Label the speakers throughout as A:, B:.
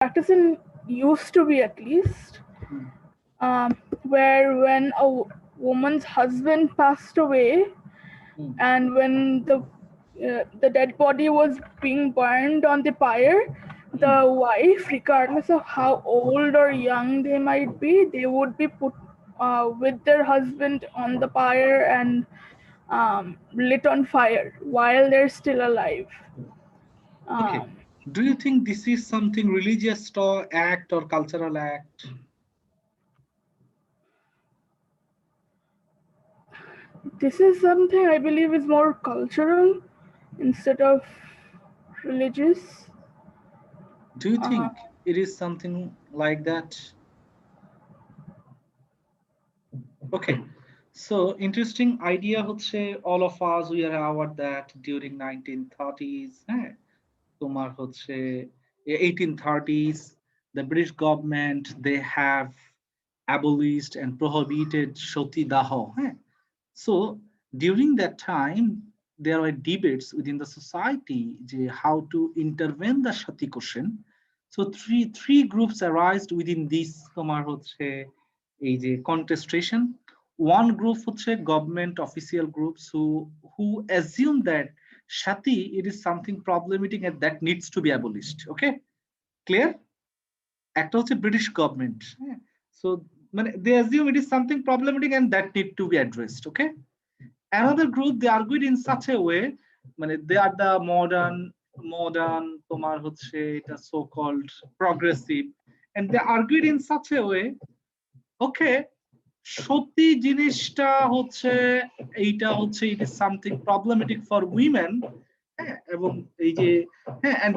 A: practicing used to be at least, where when a woman's husband passed away, and when the dead body was being burned on the pyre, the wife, regardless of how old or young they might be, they would be put with their husband on the pyre and lit on fire while they're still alive.
B: Okay. Do you think this is something religious or act or cultural act?
A: This is something I believe is more cultural instead of religious.
B: Do you think it is something like that? Okay. So interesting idea hoche, all of us we are aware that during 1930s, tomar hoche 1830s, the British government they have abolished and prohibited Sati Daho. So during that time, there were debates within the society how to intervene the Sati question. So three groups arised within this tomar hoche এই যে contestation. One group hoche government official groups who assume that Sati it is something problematic and that needs to be abolished. Okay, clear? একটা হচ্ছে British government. So they assume it is something problematic and that need to be addressed. Okay. Another group they argued in such a way, they are the modern তোমার হচ্ছে এটা so called progressive, and they argued in such a way, okay, সত্যি জিনিসটা হচ্ছে এইটা হচ্ছে it is something problematic for women, এবং এই যে and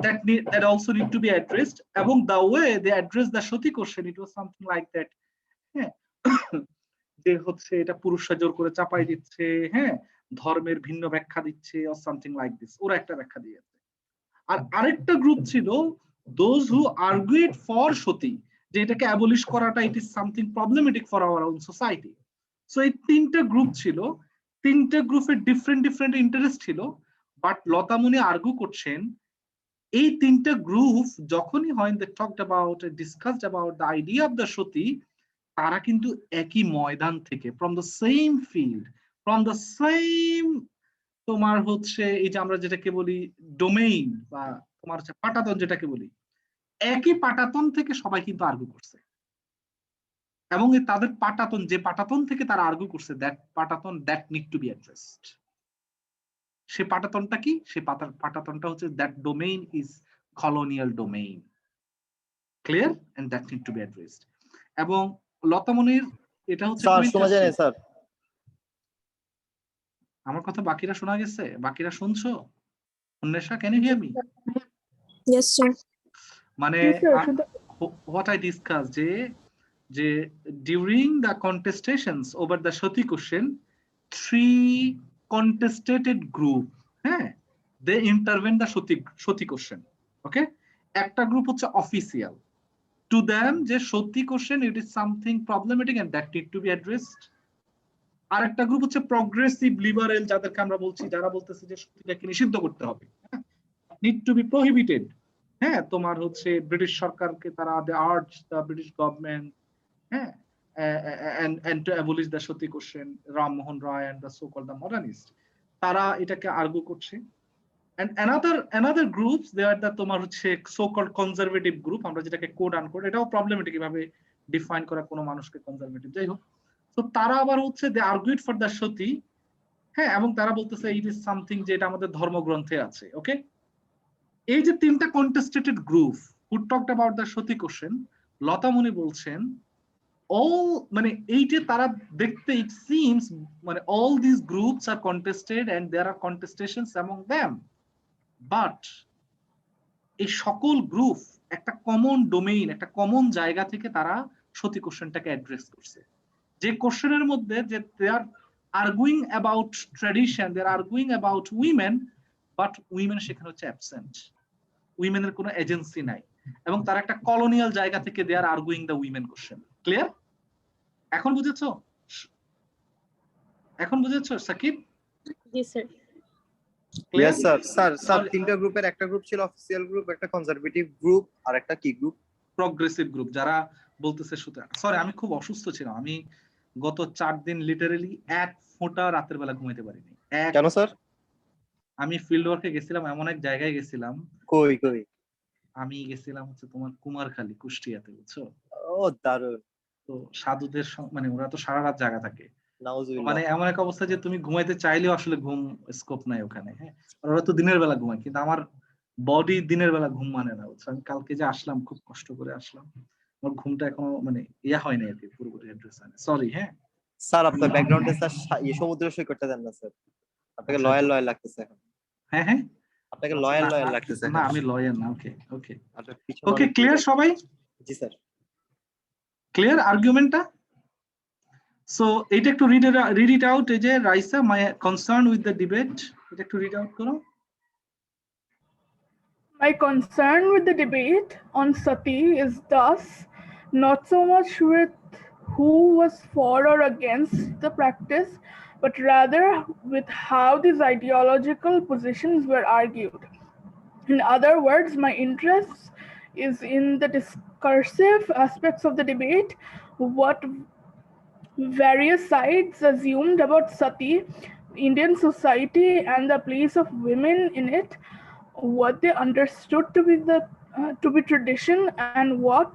B: that also need to be addressed, এবং the way they address the sati question it was something like that, যে হচ্ছে এটা পুরুষরা জোর করে চাপাই দিচ্ছে, ধর্মের ভিন্ন ব্যাখ্যা দিচ্ছে or something like this, ওরা একটা ব্যাখ্যা দিয়েছে। আর আরেকটা গ্রুপ ছিল those who argued for সতী, যে এটাকে অ্যাবলিশ করাটা it is something problematic for our own society. So এই তিনটা গ্রুপ ছিল, তিনটা গ্রুপের ডিফারেন্ট ইন্টারেস্ট ছিল, বাট লতামনি আর্গু করছেন এই তিনটা গ্রুপ যখনই হয় they talked about discussed about the idea of the সতী, তারা কিন্তু একই ময়দান থেকে from the same field, from the same তোমার হচ্ছে এই যে আমরা যেটাকে বলি ডোমেইন বা তোমার হচ্ছে পাটাতন যেটাকে বলি, একই পাটাতন থেকে সবাই কিন্তু আর্গু করছে, এবং তাদের পাটাতন যে পাটাতন থেকে তারা আর্গু করছে দ্যাট পাটাতন that need to be addressed. সে পাটাতনটা কি? সে পাটাতনটা হচ্ছে that domain is colonial domain, clear, and that need to be addressed. এবং লতামনির এটা হচ্ছে স্যার আমার কথা বাকিরা শোনা গেছে? বাকিরা শুনছো? Anwesha, can you hear me?
C: Yes, sir.
B: মানে what I discussed যে during the contestations over the Sati question, three contested group, they intervene the Sati question. Okay, একটা গ্রুপ হচ্ছে অফিসিয়াল, to them যে সতী question it is something problematic and that need to be addressed. আর একটা group হচ্ছে progressive liberal, যাদেরকে আমরা বলছি, যারা বলতেছে যে সতীটাকে নিষিদ্ধ করতে হবে, নিড টু বি প্রহিবিটেড। তোমার হচ্ছে ব্রিটিশ সরকারকে তারা they urge the British government and to abolish the sati question, Rammohan Roy and the so called the modernist, তারা এটাকে আর্গু করছে। and another groups they are the তোমার হচ্ছে so called conservative group, আমরা যেটাকে কোড আনকোড, এটাও প্রবলেমেটিক এভাবে ডিফাইন করা কোনো মানুষকে কনজারভেটিভ, যাই হোক। তো তারা আবার হচ্ছে দে আর্গুইড ফর দ্য সতী, এবং তারা বলতেছে ইট ইজ সামথিং যে এটা আমাদের ধর্মগ্রন্থে আছে। ওকে, এই যে তিনটা contested group who talked about the sati question, Latamoni বলছেন অল এই যে তারা দেখতে it seems all this groups are contested and there are contestations among them, but এই সকল গ্রুপ একটা কমন ডোমেইন, একটা কমন জায়গা থেকে তারা সতী কোশ্চেনটাকে অ্যাড্রেস করছে, যে কোশ্চেনের মধ্যে যে দে আর arguing about tradition, they are arguing about women, but women সেখানে হচ্ছে অ্যাবসেন্ট, উইমেনের কোনো এজেন্সি নাই, এবং তারা একটা কলোনিয়াল জায়গা থেকে দে আর arguing the women question. Clear? এখন বুঝেছো? এখন বুঝেছো সাকিব?
C: জি স্যার।
D: Clear sir. স্যার তিনটা গ্রুপের একটা গ্রুপ ছিল অফিসিয়াল গ্রুপ, একটা কনজারভেটিভ গ্রুপ, আর একটা কি গ্রুপ?
B: প্রগ্রেসিভ গ্রুপ যারা বলতেছে সরি আমি খুব অসুস্থ ছিলাম, আমি গত 4 দিন লিটারালি এক ফোঁটা রাতের বেলা ঘুমাইতে পারিনি।
D: কেন স্যার?
B: আমি ফিল্ড ওয়ার্কে গেছিলাম, এমন এক জায়গায় গেছিলাম,
D: কই
B: আমি গেছিলাম হচ্ছে তোমার কুমারখালী কুষ্টিয়াতে, বুঝছো?
D: ও দারুণ।
B: তো সাধুদের মানে ওরা তো সারা রাত জাগা থাকে,
D: নাউজুবিল্লাহ।
B: মানে এমন এক অবস্থা যে তুমি ঘুমাইতে চাইলেও আসলে ঘুম স্কোপ নাই ওখানে। হ্যাঁ, ওরা তো দিনের বেলা ঘুমায়, কিন্তু আমার বডি দিনের বেলা ঘুম মানে না, বুঝছো? আমি কালকে যে আসলাম খুব কষ্ট করে আসলাম, আমার ঘুমটা এখনো মানে ইয়া হয় না আর কি, পুরোপুরি অ্যাড্রেস হয় না, সরি। হ্যাঁ
D: স্যার আপনার ব্যাকগ্রাউন্ডে স্যার সমুদ্র সৈকতটা দেন না স্যার, আপনাকে লয়াল লাগতেছে এখন।
B: হ্যাঁ হ্যাঁ,
D: আপনাকে লয়াল লাগতেছে
B: না আমি লয়ার না। ওকে ওকে
D: আপনার পিছনে
B: ওকে,
D: অনেক
B: ক্লিয়ার সবাই?
D: জি স্যার।
B: ক্লিয়ার আর্গুমেন্টটা? সো এটা একটু রিড ইট আউট, এই যে Raisa, my concern with the debate, এটা একটু রিড আউট করো।
A: My concern with the debate on sati is thus not so much with who was for or against the practice, but rather with how these ideological positions were argued. In other words, my interest is in the discursive aspects of the debate, what various sides assumed about sati, Indian society, and the place of women in it, what they understood to be tradition, and what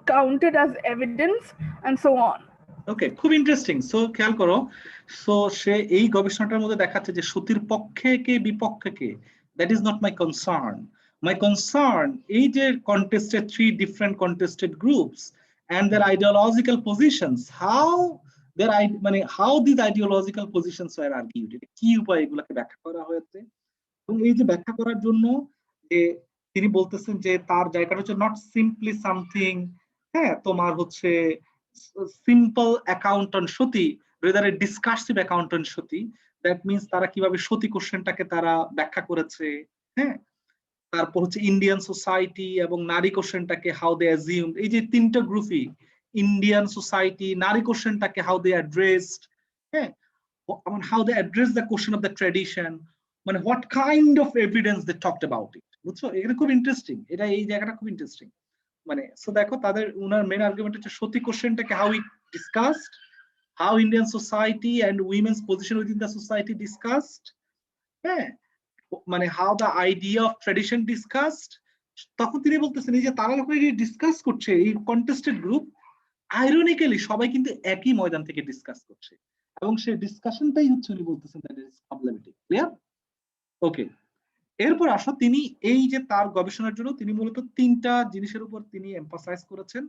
A: counted as evidence, and so on.
B: ওকে, খুব interesting. So খেয়াল করো, so সে এই গবেষণাটার মধ্যে দেখাচ্ছে যে সতীর পক্ষে কে বিপক্ষে কে, that is not my concern. My concern এই যে contested 3 different contested groups and their ideological positions, how মানে how these ideological positions were argued, কি উপায়ে এগুলোকে ব্যাখ্যা করা হয়েছে। এবং এই যে ব্যাখ্যা করার জন্য যে তিনি বলতেছেন যে তার জায়গাটা হচ্ছে নট সিম্পলি সামথিং, হ্যাঁ তোমার হচ্ছে simple account on sati, rather a discursive account on sati. That means তারা কিভাবে সতী কোশ্চেনটাকে তারা ব্যাখ্যা করেছে, হ্যাঁ। তারপর হচ্ছে ইন্ডিয়ান সোসাইটি এবং নারী কোশ্চেনটাকে হাউ দে অ্যাজিউমড, এই যে 3টা গ্রুপই, ইন্ডিয়ান সোসাইটি, নারী কোশ্চেনটাকে হাউ দে অ্যাড্রেসড, হ্যাঁ, how they address the question of the tradition, মানে what kind of evidence they talked about it, বুঝছো? এটা খুব ইন্টারেস্টিং, এটা এই জায়গাটা খুব ইন্টারেস্টিং। মানে সো দেখো তাদের উনার মেইন আর্গুমেন্ট হচ্ছে সতী কোশ্চেনটাকে how it discussed, how Indian society and women's position within the society discussed, হ্যাঁ, মানে how the idea of tradition discussed. তখন তিনি বলতেছেন এই যে তারা যখন ডিসকাস করছে এই কন্টেস্টেড গ্রুপ, আইরনিক্যালি সবাই কিন্তু একই ময়দান থেকে ডিসকাস করছে, এবং সেই ডিসকাশনটাই হচ্ছে উনি বলতেছেন দ্যাট ইজ প্রবলেমেটিক। ক্লিয়ার? ওকে, এরপর আসো, তিনি এই যে তার গবেষণার জন্য তিনি মূলত 3টা জিনিসের উপর তিনি এমফাসাইজ করেছেন।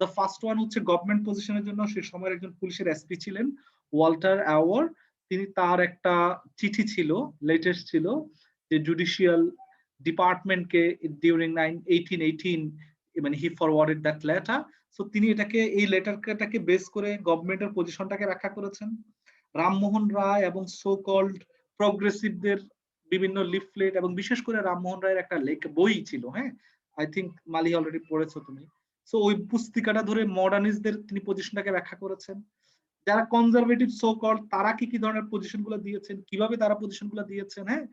B: দ্য ফার্স্ট ওয়ান হচ্ছে গভর্নমেন্ট পজিশনের জন্য সে সময়ের একজন পুলিশের এসপি ছিলেন ওয়াল্টার অ্যাওয়ার, তিনি তার একটা চিঠি ছিল, লেটেস্ট ছিল, যে জুডিশিয়াল ডিপার্টমেন্টকে ডিউরিং 1818 মানে হি ফরওয়ার্ডেড দ্যাট লেটার। সো তিনি এটাকে এই লেটারটাকে বেস করে গভর্নমেন্টের পজিশনটাকে ব্যাখ্যা করেছেন। রামমোহন রায় এবং সো কল্ড প্রগ্রেসিভদের বিভিন্ন লিফলেট, এবং বিশেষ করে রামমোহন রায়ের একটা বই ছিল, হ্যাঁ, আই থিংক মালি অলরেডি পড়েছো তুমি। সো ওই পুস্তিকাটা ধরে মডার্নিস্টদের তিনি পজিশনটাকে ব্যাখ্যা করেছেন। যারা কনজারভেটিভ সো কল্ড তারা কি কি ধরনের পজিশনগুলো দিয়েছেন, কিভাবে তারা পজিশনগুলো দিয়েছেন, হ্যাঁ।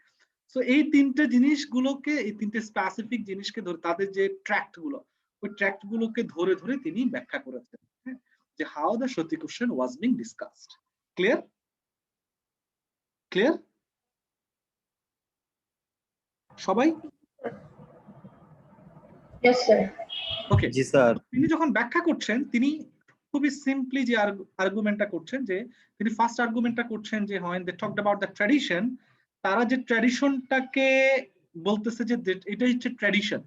B: সো এই 3টে জিনিসগুলোকে, এই 3টে স্পেসিফিক জিনিসকে ধরে তাদের যে ট্র্যাক্ট গুলো, ওই ট্র্যাক্ট গুলোকে ধরে ধরে তিনি ব্যাখ্যা করেছেন, হ্যাঁ, যে how the sati question was being discussed. Clear? Clear সবাই?
E: Yes, sir.
B: ওকে,
D: জি স্যার।
B: তিনি যখন ব্যাখ্যা করছেন তিনি খুবই সিম্পলি যে আর্গুমেন্টটা করছেন, যে তিনি ফার্স্ট আর্গুমেন্টটা করছেন যে when they talked about the tradition, তারা যে ট্র্যাডিশনটাকে বলতেছে যে এটা হচ্ছে ট্র্যাডিশন,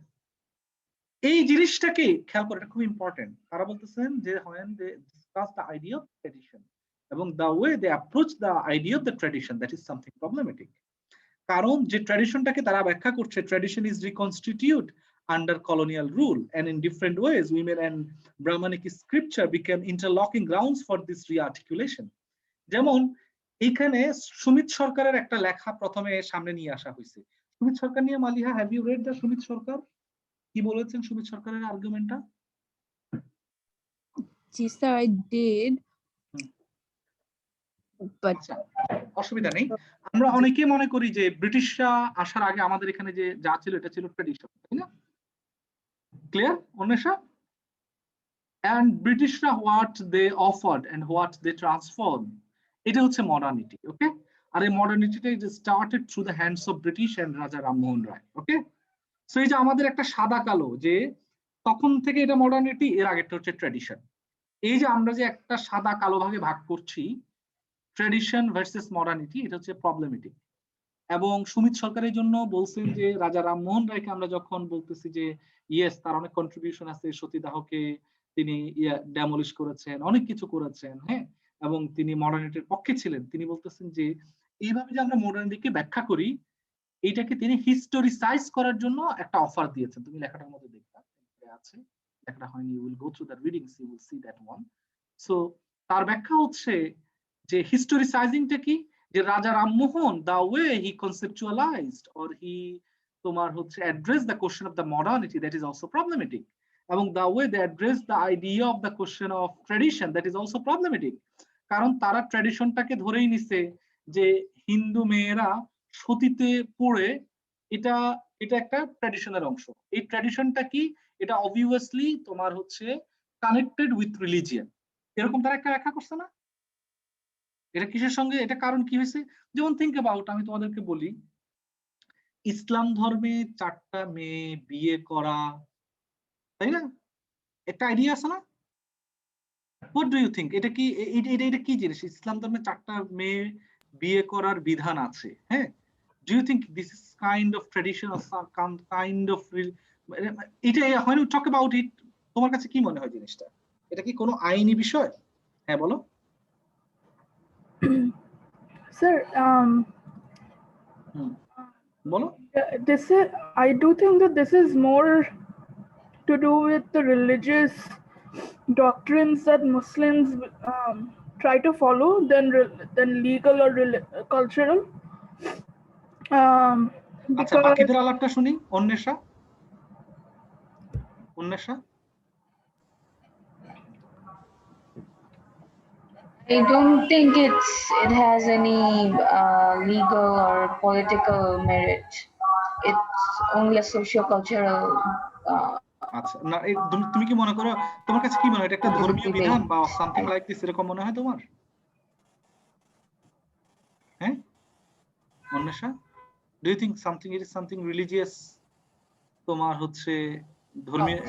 B: এই জিনিসটাকে খেয়াল করে, এটা খুব ইম্পর্টেন্ট। তারা বলতেছেন যে when they discuss the idea of tradition এবং the way they approach the idea of the tradition, that is something problematic. কারণ যে ট্র্যাডিশনটাকে তারা ব্যাখ্যা করছে, tradition is reconstitute under colonial rule, and in different ways women and Brahmanic scripture became interlocking grounds for this rearticulation. যেমন এখানে সুমিত সরকারের একটা লেখা প্রথমে সামনে নিয়ে আসা হয়েছে। সুমিত সরকার নিয়ে Maliha, have you read the Sumit Sarkar? কি বলেছেন সুমিত সরকারের আর্গুমেন্টটা?
F: জি স্যার, I did. But
B: অসুবিধা নেই। আমরা অনেকে মনে করি যে ব্রিটিশরা আসার আগে আমাদের এখানে যে যা ছিল এটা ছিল ট্র্যাডিশন, তাই না? Clear Anwesha? and Britishরা what they offered and what they transformed, এটা হচ্ছে মডার্নিটি। ওকে, আর এই মডার্নিটিটা is started through the hands of British and Raja Rammohan Roy. Okay, so এই যে আমাদের একটা সাদা কালো যে তখন থেকে এটা মডার্নিটি, এর আগেরটা হচ্ছে ট্র্যাডিশন। এই যে আমরা যে একটা সাদা কালো ভাগে ভাগ করছি ট্র্যাডিশন ভার্সেস মডার্নিটি, এটা হচ্ছে প্রবলেমেটিক। এবং সুমিত সরকারের জন্য বলছেন যে রাজা রামমোহন রায়কে আমরা যখন বলতেছি যে ইয়েস তার অনেক কন্ট্রিবিউশন আছে, সতীদাহকে তিনি ডেমলিশ করেছেন, অনেক কিছু করেছেন, হ্যাঁ, এবং তিনি মডার্নিটির পক্ষে ছিলেন, তিনি বলতেছেন যে এইভাবে যে আমরা মডার্নিটিকে ব্যাখ্যা করি এইটাকে তিনি হিস্টোরিসাইজ করার জন্য একটা অফার দিয়েছেন। তুমি লেখাটার মধ্যে দেখবা আছে, লেখাটা হয়নি, you will go through the readings, you will see that one. So তার ব্যাখ্যা হচ্ছে যে হিস্টোরিসাইজিংটা কি, যে রাজা Rammohan the way he conceptualized or he তোমার হচ্ছে addressed the question of the modernity, that is also problematic, এবং the way they addressed the idea of the question of tradition, that is also problematic, কারণ তারা ট্র্যাডিশনটাকে ধরেই নিছে যে হিন্দু মেয়েরা সতীতে পড়ে এটা এটা একটা ট্র্যাডিশনের অংশ। এই ট্র্যাডিশনটা কি, এটা অবভিয়াসলি তোমার হচ্ছে কানেক্টেড উইথ রিলিজিয়ন, এরকম তারা একটা ব্যাখ্যা করছে না? এটা কিসের সঙ্গে, এটা কারণ কি হয়েছে? যেমন থিঙ্ক অ্যাবাউট, আমি তোমাদেরকে বলি, ইসলাম ধর্মে 4টা মেয়ে বিয়ে করা, তাই না? একটা আইডিয়া আছে না? হোয়াট ডু ইউ থিঙ্ক, এটা কি এটা কি জিনিস? ইসলাম ধর্মে 4টা মেয়ে বিয়ে করার বিধান আছে, হ্যাঁ। Do you think this is kind of tradition or kind of, এটা when you talk about it, তোমার কাছে কি মনে হয় জিনিসটা? এটা কি কোনো আইনি বিষয়? হ্যাঁ বলো।
A: Sir,
B: বলো।
A: this is, I do think that this is more to do with the religious doctrines that Muslims try to follow than legal or cultural.
B: আচ্ছা, বাকিদের আলাপটা শুনি। Anwesha,
E: I don't think it has any legal or political merit. It's only a socio-cultural.
B: আচ্ছা, না তুমি কি মনে করো, তোমার কাছে কি মনে হয় এটা একটা ধর্মীয় বিধান বা সামথিং লাইক দিস, এরকম মনে হয় তোমার? হ্যাঁ Anwesha, do you think something it is something religious, তোমার হচ্ছে ধর্মীয়?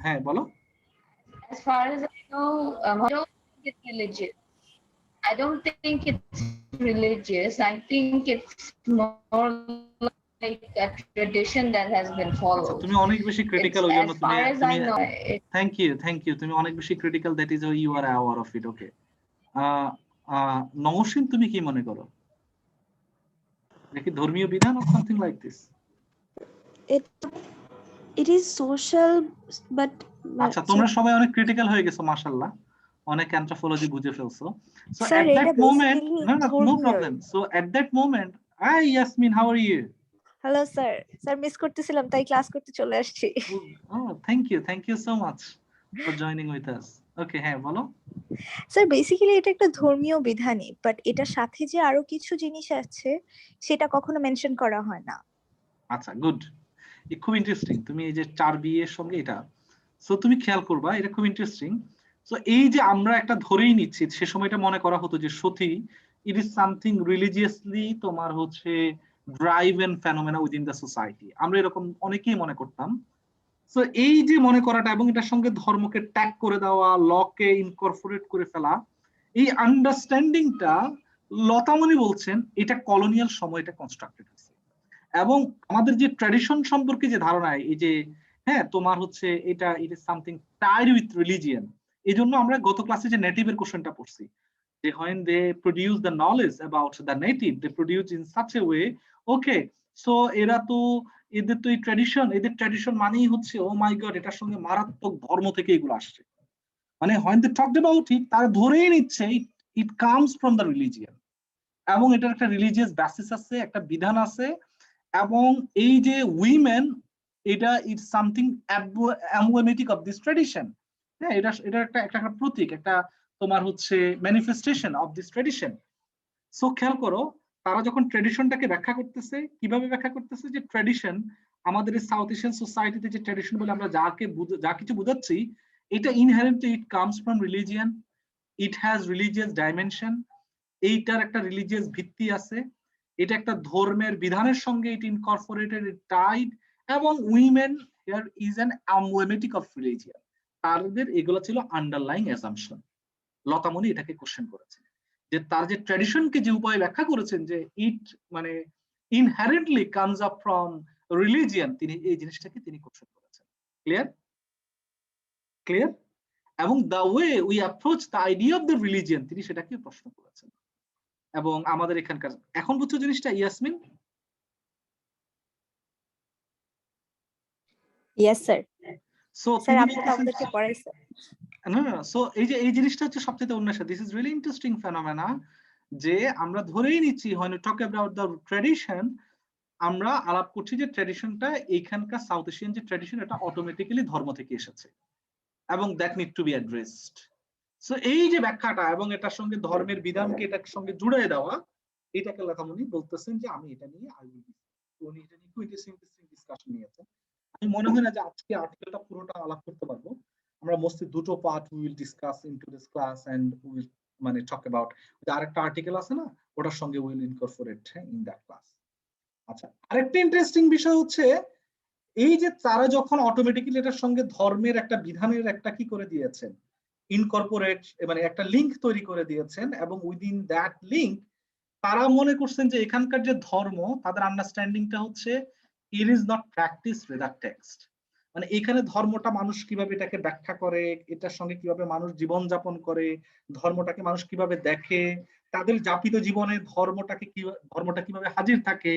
B: হ্যাঁ বলো।
E: As far as I know, I don't think it's religious. I don't think it's religious. I think it's more like a tradition that has been followed.
B: তুমি অনেক বেশি critical, ওই জন্য তুমি থ্যাংক ইউ, তুমি অনেক বেশি critical, that is you are aware of it. Okay, Naushin তুমি কি মনে করো, নাকি ধর্মীয় বিধান or something like this?
C: It is social, but
B: আচ্ছা, তোমরা সবাই অনেক ক্রিটিক্যাল হয়ে গেছো, মাশাআল্লাহ, অনেক অ্যানথ্রোপোলজি বুঝে ফেলছো। সো
C: Sir,
B: এট দ্যাট
C: এটা
B: মোমেন্ট,
C: basically
B: নো
C: ধর্মীয়।
B: Problem. So at that moment, hi Yasmin, how are you?
C: Hello sir, miss করতেছিলাম তাই ক্লাস করতে চলে আসছি।
B: Thank you so much for joining with us. Okay, হ্যাঁ বলো।
C: স্যার বেসিক্যালি এটা একটা ধর্মীয় বিধানই, বাট এটার সাথে যে আরো কিছু জিনিস আছে সেটা কখনো মেনশন করা হয় না।
B: আচ্ছা, গুড, খুব ইন্টারেস্টিং। তুমি এই যে 4 বিয়ের সঙ্গে এটা, সো তুমি খেয়াল করবা, এটা খুব ইন্টারেস্টিং। সো এই যে আমরা একটা ধরেই নিচ্ছি, সে সময়টা মনে করা হতো যে সতী ইট ইজ সামথিং রিলিজিয়াসলি তোমার হচ্ছে driven phenomena within the society, আমরা এরকম অনেকেই মনে করতাম। সো এই যে মনে করাটা এবং এটার সঙ্গে ধর্মকে ট্যাগ করে দেওয়া, লকে ইনকর্পোরেট করে ফেলা, এই আন্ডারস্ট্যান্ডিংটা লতামনি বলছেন এটা কলোনিয়াল সময় এটা কনস্ট্রাক্টেড হয়েছে। এবং আমাদের যে ট্র্যাডিশন সম্পর্কে যে ধারণা, এই যে হ্যাঁ তোমার হচ্ছে এটা ইট is something Tide with religion, এই জন্য আমরা গত ক্লাসে যে নেটিভের কোশ্চেনটা পড়ছি, যে when they produce the knowledge about the native, they produce in such a way, okay, so এরা তো এদের তো এই ট্র্যাডিশন, এদের ট্র্যাডিশন মানেই হচ্ছে ও মাই গড এটার সঙ্গে মারাত্মক ধর্ম থেকে এগুলো আসছে, মানে when they talked about it তারা ধরেই নিচ্ছে it comes from the religion, এবং এটার একটা রিলিজিয়াস বেসিস আছে, একটা বিধান আছে, এবং এই যে উইমেন এটা it's something emblematic of this tradition. হ্যাঁ, এটা একটা প্রতীক, একটা তোমার হচ্ছে manifestation of this tradition. So খেয়াল করো, তারা যখন ট্র্যাডিশনটাকে ব্যাখ্যা করতেছে, কিভাবে ব্যাখ্যা করতেছে, যে ট্র্যাডিশন আমাদের এই সাউথ এশিয়ান সোসাইটিতে যে ট্র্যাডিশন বলে আমরা যা কিছু বুঝাচ্ছি, এটা inherently it comes from religion, it has religious dimension, এইটার একটা রিলিজিয়াস ভিত্তি আছে, এটা একটা ধর্মের বিধানের সঙ্গে ইট ইনকর্পোরেটেড, টাইড, এবং women here is an emblematic of religion. তাদের এগুলো ছিল আন্ডারলাইং অ্যাজাম্পশন। লতামণি এটাকে কোশ্চেন করেছেন যে তার যে ট্র্যাডিশনকে যে উপায়ে ব্যাখ্যা করেছেন যে ইট মানে inherently comes up from religion, তিনি এই জিনিসটাকে তিনি কোশ্চেন করেছেন। ক্লিয়ার? ক্লিয়ার? এবং the way we approach the idea of the religion, তিনি সেটাকে প্রশ্ন করেছেন। এবং আমাদের এখানকার এখন বুঝছো জিনিসটা Yasmin?
C: Yes sir.
B: So
C: sir আপনি তো আমাদেরকে পড়াইছেন।
B: না না, সো এই জিনিসটা হচ্ছে সবচেয়ে অন্বেষণ। This is really interesting phenomena, যে আমরা ধরেই নিচ্ছি when we talk about the tradition, আমরা আলাপ করছি যে ট্র্যাডিশনটা এইখানকার সাউথ এশিয়ান যে ট্র্যাডিশন, এটা অটোমেটিক্যালি ধর্ম থেকে এসেছে এবং that need to be addressed. So এই যে ব্যাখ্যাটা এবং এটার সঙ্গে ধর্মের বিধানকে এটার সঙ্গে জুড়ে দেওয়া, এটাকে লতামণি বলতেছেন যে আমি এটা নিয়ে উনি এটা নিয়ে খুব ইন্টারেস্টিং ডিসকাশন নিয়েছেন। আমি মনে হয় না যে আজকে আর্টিকেলটা পুরোটা আলাপ করতে পারবো। আমরা মোস্টলি দুটো part we will discuss into this class and we will মানে টক অ্যাবাউট আরেকটা আর্টিকেল আছে না, ওটার সঙ্গে we will incorporate in that class. আচ্ছা, আরেকটা ইন্টারেস্টিং বিষয় হচ্ছে এই যে তারা যখন অটোমেটিক্যালি এটার সঙ্গে ধর্মের একটা বিধানের একটা কি করে দিয়েছেন, ইনকর্পোরেট মানে একটা লিংক তৈরি করে দিয়েছেন, এবং উইদিন দ্যাট লিংক তারা মনে করছেন যে এখানকার যে ধর্ম, তাদের আন্ডারস্ট্যান্ডিংটা হচ্ছে ইট is not practise without text. মানে এখানে ধর্মটা মানুষ কিভাবে এটাকে ব্যাখ্যা করে, এটার সঙ্গে কিভাবে মানুষ জীবন যাপন করে, ধর্মটাকে মানুষ কিভাবে দেখে, তাদের যাপিত জীবনে ধর্মটা কিভাবে হাজির থাকে,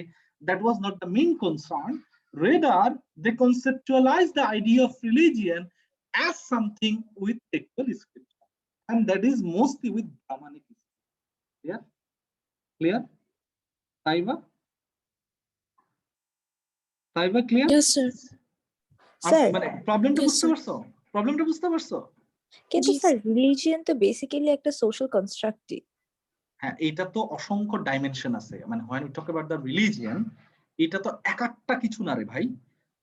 B: that was not the main concern. Rather, they conceptualized the idea of religion as something with textual scripture, and that is mostly with Brahmanic scripture. Clear? Clear? Taiva? Taiva, clear?
F: Yes, sir.
C: Sir
B: মানে প্রবলেমটা
F: Yes,
B: বুঝতে
F: sir.
B: পারছো? প্রবলেমটা বুঝতে পারছো?
C: কিন্তু
F: জি,
C: sir religion তো basically একটা সোশ্যাল কনস্ট্রাক্টই।
B: হ্যাঁ, এটা তো অসংখ্য ডাইমেনশন আছে। মানে when we talk about the religion, এটা তো এক একটা কিছু না রে ভাই।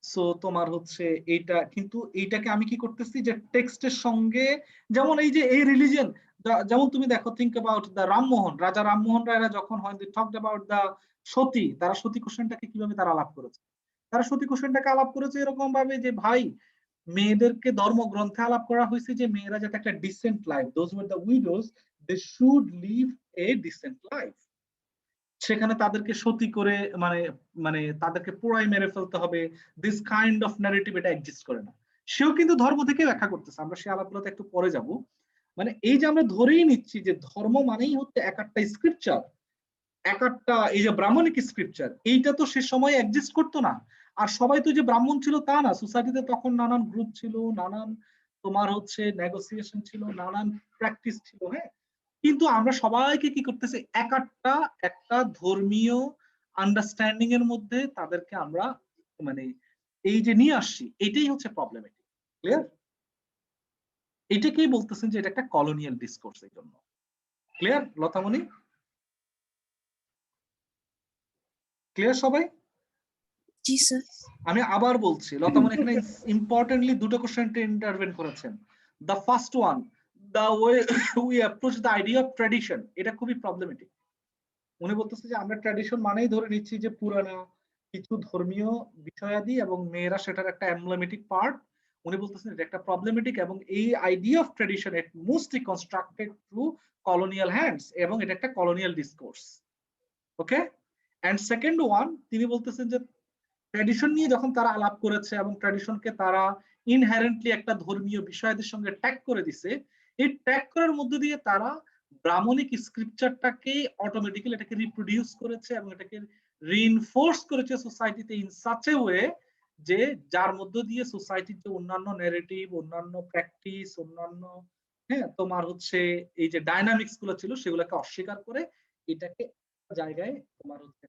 B: সো তোমার হচ্ছে এইটা, কিন্তু এইটাকে আমি কি করতেছি যে টেক্সটের সঙ্গে, যেমন এই যে এই রিলিজিয়ন, যেমন তুমি দেখো, থিঙ্ক অ্যাবাউট দ্য রামমোহন, রাজা রামমোহন রায়রা যখন হয় they talked about the সতী, তারা সতী কোশ্চেনটাকে কিভাবে তারা আলাপ করেছে, তারা সতী কোশ্চেনটাকে আলাপ করেছে এরকম ভাবে যে ভাই মেয়েদেরকে ধর্মগ্রন্থে আলাপ করা হয়েছে যে মেয়েরা যাতে একটা decent life, those were the widows, they should live a decent life. সেখানে তাদেরকে সতী করে মানে মানে তাদেরকে পোড়াই মেরে ফেলতে হবে, দিস কাইন্ড অফ ন্যারেটিভ এটা এক্সিস্ট করে না। সেও কিন্তু ধর্ম থেকে ব্যাখ্যা করতেছে, আমরা সেই আলাপগুলোতে একটু পরে যাব। মানে এই যে আমরা ধরেই নিচ্ছি যে ধর্ম মানেই হচ্ছে এক একটা স্ক্রিপচার, এক একটা এই যে ব্রাহ্মণিক স্ক্রিপচার, এইটা তো সে সময় এক্সিস্ট করতো না। আর সবাই তো যে ব্রাহ্মণ ছিল তা না, সোসাইটিতে তখন নানান গ্রুপ ছিল, নানান তোমার হচ্ছে নেগোসিয়েশন ছিল, নানান প্র্যাকটিস ছিল। হ্যাঁ, কিন্তু আমরা সবাইকে কি করতেছি, একটা ধর্মীয় আন্ডারস্ট্যান্ডিং এর মধ্যে তাদেরকে আমরা মানে এই যে নিয়ে আসছি, এটাই হচ্ছে প্রবলেমেটিক। ক্লিয়ার? এটাকেই বলতেছেন যে এটা একটা কলোনিয়াল ডিসকোর্স। এই জন্য ক্লিয়ার লতামণি? ক্লিয়ার সবাই?
F: জি স্যার।
B: আমি আবার বলছি, লতামণি এখানে ইম্পর্টেন্টলি দুটো কোশ্চেনটা ইন্টারভেন করেছেন। The first one, the way we approach the idea of tradition, এটা খুবই প্রবলেমেটিক। উনি বলতেছে যে আমরা ট্র্যাডিশন মানেই ধরে নিচ্ছি যে পুরানা কিছু ধর্মীয় বিষয়াদি এবং মেয়েরা সেটার একটা এমব্লেমেটিক পার্ট। উনি বলতেছেন এটা একটা প্রবলেমেটিক, এবং এই idea of tradition it mostly constructed through colonial hands, এবং এটা একটা colonial discourse. Okay, and second one, তিনি বলতেছেন যে ট্র্যাডিশন নিয়ে যখন তারা আলাপ করেছে এবং ট্র্যাডিশনকে তারা ইনহেরেন্টলি একটা ধর্মীয় বিষয়দের সঙ্গে ট্যাগ করে দিছে, এই ট্যাগ করার মধ্য দিয়ে তারা ব্রাহ্মণিক স্ক্রিপচারটাকে অটোমেটিক্যালি এটাকে রিপ্রোডিউস করেছে এবং এটাকে রিইনফোর্স করেছে সোসাইটিতে ইন সাচ এ ওয়ে যে যার মধ্য দিয়ে সোসাইটির যে অন্যান্য ন্যারেটিভ, অন্যান্য প্র্যাকটিস, অন্যান্য হ্যাঁ তোমার হচ্ছে এই যে ডাইনামিক্স গুলো ছিল সেগুলোকে অস্বীকার করে এটাকে জায়গায় তোমার হচ্ছে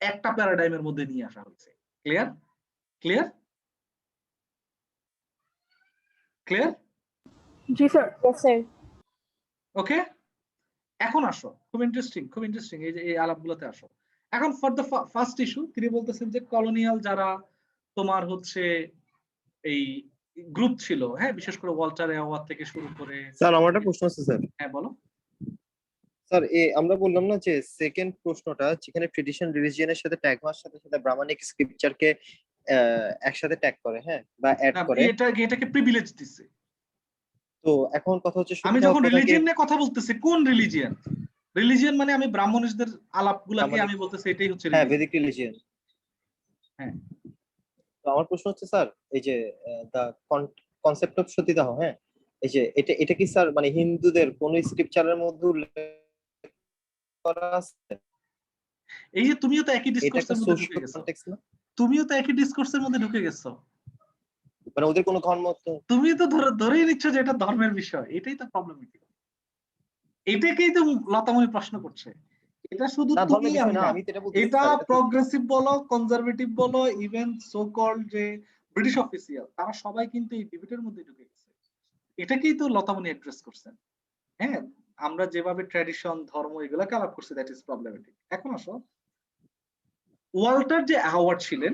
B: একটা প্যারাডাইমের মধ্যে নিয়ে আসা হয়েছে। ক্লিয়ার? ক্লিয়ার? ক্লিয়ার?
A: জি স্যার।
C: Yes sir.
B: ওকে, এখন আসো, খুব ইন্টারেস্টিং এই যে এই আলাপগুলোতে আসো। এখন ফর দ্য ফার্স্ট ইস্যু, তিনি বলতেছেন যে কলোনিয়াল যারা তোমার হচ্ছে এই গ্রুপ ছিল, হ্যাঁ, বিশেষ করে ওয়াল্টার অ্যাওয়ার থেকে শুরু করে।
D: স্যার আমার একটা প্রশ্ন আছে স্যার।
B: হ্যাঁ বলো।
D: স্যার আমরা বললাম না যে সেকেন্ড প্রশ্নটা যেখানে ট্রেডিশন রিলিজিয়নের সাথে ট্যাগ হওয়ার সাথে সাথে ব্রাহ্মণিক স্ক্রিপচারকে একসাথে ট্যাগ করে, হ্যাঁ, বা অ্যাড করে,
B: এটাকে প্রিভিলেজ দিছে।
D: তো এখন কথা হচ্ছে
B: আমি যখন রিলিজিয়ন নিয়ে কথা বলতেছি, কোন রিলিজিয়ন? রিলিজিয়ন মানে আমি ব্রাহ্মণদের আলাপগুলোকে আমি বলতেছি এটাই হচ্ছে
D: হ্যাঁ ভেদিক রিলিজিয়ন।
B: হ্যাঁ,
D: তো আমার প্রশ্ন হচ্ছে স্যার, এই যে দা কনসেপ্ট অফ সতীদাহ, হ্যাঁ, এই যে এটা কি স্যার মানে হিন্দুদের কোন স্ক্রিপচারের মধ্যে উল্লেখ করা আছে?
B: এই যে তুমিও তো একই
D: এটা একটা
B: ডিসকোর্সের মধ্যে ঢুকে
D: সোশ্যাল
B: গেছো,
D: কনটেক্সট না?
B: তুমিও তো একই ডিসকোর্সের মধ্যে ঢুকে গেছো।
D: মানে ওদের কোনো ধর্ম তো
B: তুমি তো ধরেই নিচ্ছ যে এটা ধর্মের বিষয়, এটাই তো প্রবলেমেটিক। এটাকেই তো লতামনি প্রশ্ন করছে। এটা শুধু
D: না
B: তুমি
D: ধর্মের বিষয়
B: আমি
D: না,
B: না,
D: আমি তো এটা বলতেছি
B: এটা
D: স্যার, এটা তো
B: প্রগ্রেসিভ বলো, কনজারভেটিভ বলো, ইভেন সো কল্ড যে ব্রিটিশ অফিসিয়াল, তারা সবাই কিন্তু এই ডিবেটের মধ্যে ঢুকে গেছে। এটাকেই তো লতামনি অ্যাড্রেস করছেন। হ্যাঁ, আমরা যেভাবে ট্র্যাডিশন, ধর্ম এগুলোকে আলাপ করছি, দ্যাট ইজ প্রবলেমেটিক। এখন আসো, ওয়াল্টার যে অ্যাওয়ার ছিলেন,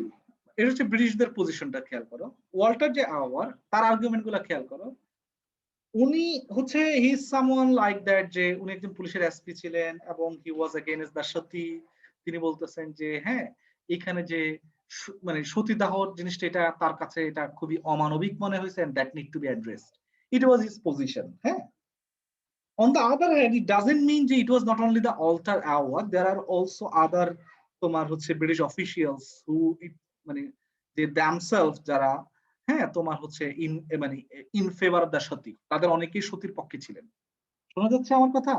B: এটা হচ্ছে ব্রিটিশদের পজিশনটা খেয়াল করো। ওয়াল্টার যে অ্যাওয়ার, তার আর্গুমেন্ট গুলা খেয়াল করো। উনি হচ্ছে he is someone like that, যে উনি একজন পুলিশের এসপি ছিলেন এবং হি ওয়াজ এগেইনস্ট দ্য সতী। তিনি বলতেছেন যে হ্যাঁ, এখানে যে মানে সতীদাহর জিনিসটা, এটা তার কাছে এটা খুবই অমানবিক মনে হয়েছে, and that need to be addressed. It was his position. হ্যাঁ, on the other hand, it doesn't mean যে it was not only the altar hour, there are also other তোমার হচ্ছে ব্রিটিশ অফিসিয়ালস হু মানে যে themselves যারা, হ্যাঁ, তোমার হচ্ছে মানে ইন ফেভার অফ দ্য সতী, তাদের অনেকেই সতীর পক্ষে ছিলেন। শোনা যাচ্ছে আমার কথা?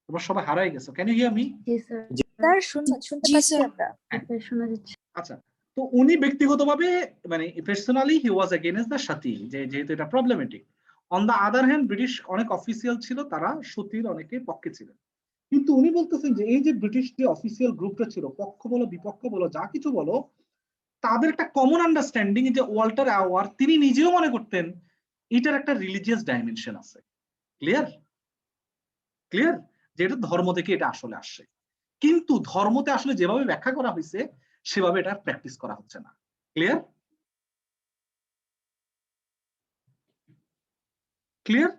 B: তোমরা সবাই হারাই গেছো, can you hear me?
C: Sir শুনতে
F: জি,
C: পাচ্ছি
F: স্যার।
C: আমরা।
A: শোনা যাচ্ছে।
B: আচ্ছা, তো উনি ব্যক্তিগতভাবে মানে personally he was against the sati, যেহেতু এটা প্রবলেমেটিক। On the other hand, British অনেক অফিসিয়াল ছিল, তারা সতীর অনেকে পক্ষে ছিলেন। কিন্তু উনি বলতেছেন যে এই যে ব্রিটিশ যে অফিসিয়াল গ্রুপটা ছিল, পক্ষ বলো বিপক্ষ বলো যা কিছু বলো, তাদের একটা কমন আন্ডারস্ট্যান্ডিং যে ওয়াল্টার অ্যাওয়ার তিনি নিজেও মনে করতেন এটার একটা রিলিজিয়াস ডাইমেনশন আছে। ক্লিয়ার? ক্লিয়ার যে এটা ধর্ম থেকে এটা আসলে আসছে, কিন্তু ধর্মতে আসলে যেভাবে ব্যাখ্যা করা হয়েছে সেভাবে এটা প্র্যাকটিস করা হচ্ছে না। ক্লিয়ার? ক্লিয়ার?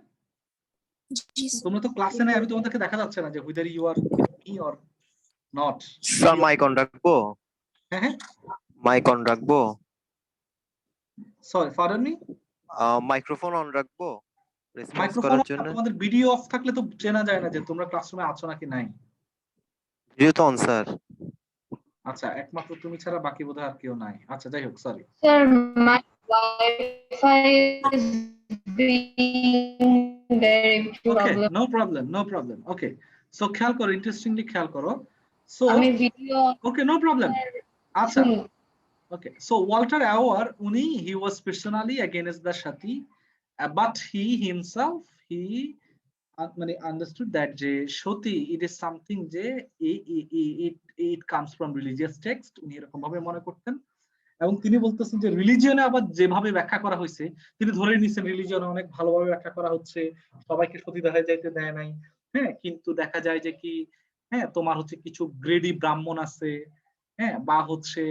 F: জি, স্যার।
B: তোমরা তো ক্লাসে নাই, আমি তোমাদেরকে দেখা যাচ্ছে না যে whether you are me or not.
D: Sir mike on রাখবো?
B: হ্যাঁ হ্যাঁ,
D: মাইক অন রাখবো?
B: Sorry pardon me,
D: microphone on রাখবো রেসপন্স
B: মাইক্রোফোন
D: করার জন্য?
B: তোমাদের ভিডিও অফ থাকলে তো চেনা যায় না যে তোমরা ক্লাসরুমে আছো নাকি নাই।
D: ভিডিও তো অন স্যার।
B: আচ্ছা, একমাত্র তুমি ছাড়া বাকি বোধহয় আর কেউ নাই। আচ্ছা, যাই হোক, sorry.
E: Sir, my Wi-Fi is being very
B: okay,
E: problem.
B: No problem, no problem. Okay, so খেয়াল করো, ইন্টারেস্টিংলি খেয়াল করো। সো
E: আমি ভিডিও
B: ওকে, নো প্রবলেম। আচ্ছা, okay, so Walter Auer, he was personally against the Sati, but he himself understood that যে সতী it is something যে it comes from religious text, উনি এরকম ভাবে মনে করতেন। এবং তিনি বলতেছেন যে রিলিজিয়নে আবার যেভাবে ব্যাখ্যা করা হয়েছে, তিনি ধরে নিয়েছেন রিলিজিয়নে অনেক ভালোভাবে ব্যাখ্যা করা হচ্ছে, সবাইকে সতীদাহে যাইতে দেয় নাই। হ্যাঁ, কিন্তু দেখা যায় যে কি, হ্যাঁ, তোমার হচ্ছে কিছু গ্রেডি ব্রাহ্মণ আছে, হ্যাঁ, বা হচ্ছে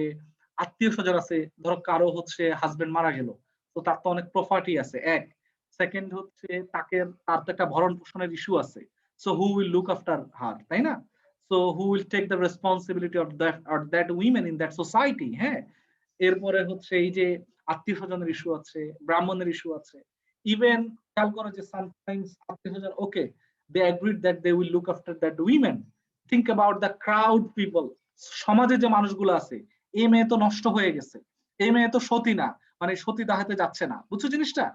B: আত্মীয় স্বজন আছে, ধরো কারো হচ্ছে হাজবেন্ড মারা গেল, তো তার তো অনেক প্রপার্টি আছে, এক। সেকেন্ড হচ্ছে তার তো একটা ভরণ পোষণের ইস্যু আছে, so who will look after her, তাই না? So who will take the responsibility of that women in that society. হ্যাঁ, এরপরে হচ্ছে এই যে আত্মীয় স্বজনের ইস্যু আছে, ব্রাহ্মণের ইস্যু আছে। ইভেন খেয়াল করো যে সামটাইমস আত্মীয় স্বজন okay they agreed that they will look after that women. Think about the crowd people, সমাজে যে মানুষগুলো আছে, এই মেয়ে তো নষ্ট হয়ে গেছে, এই মেয়ে তো সতী না, মানে সতী দাহাতে যাচ্ছে না, বুঝছো জিনিসটা?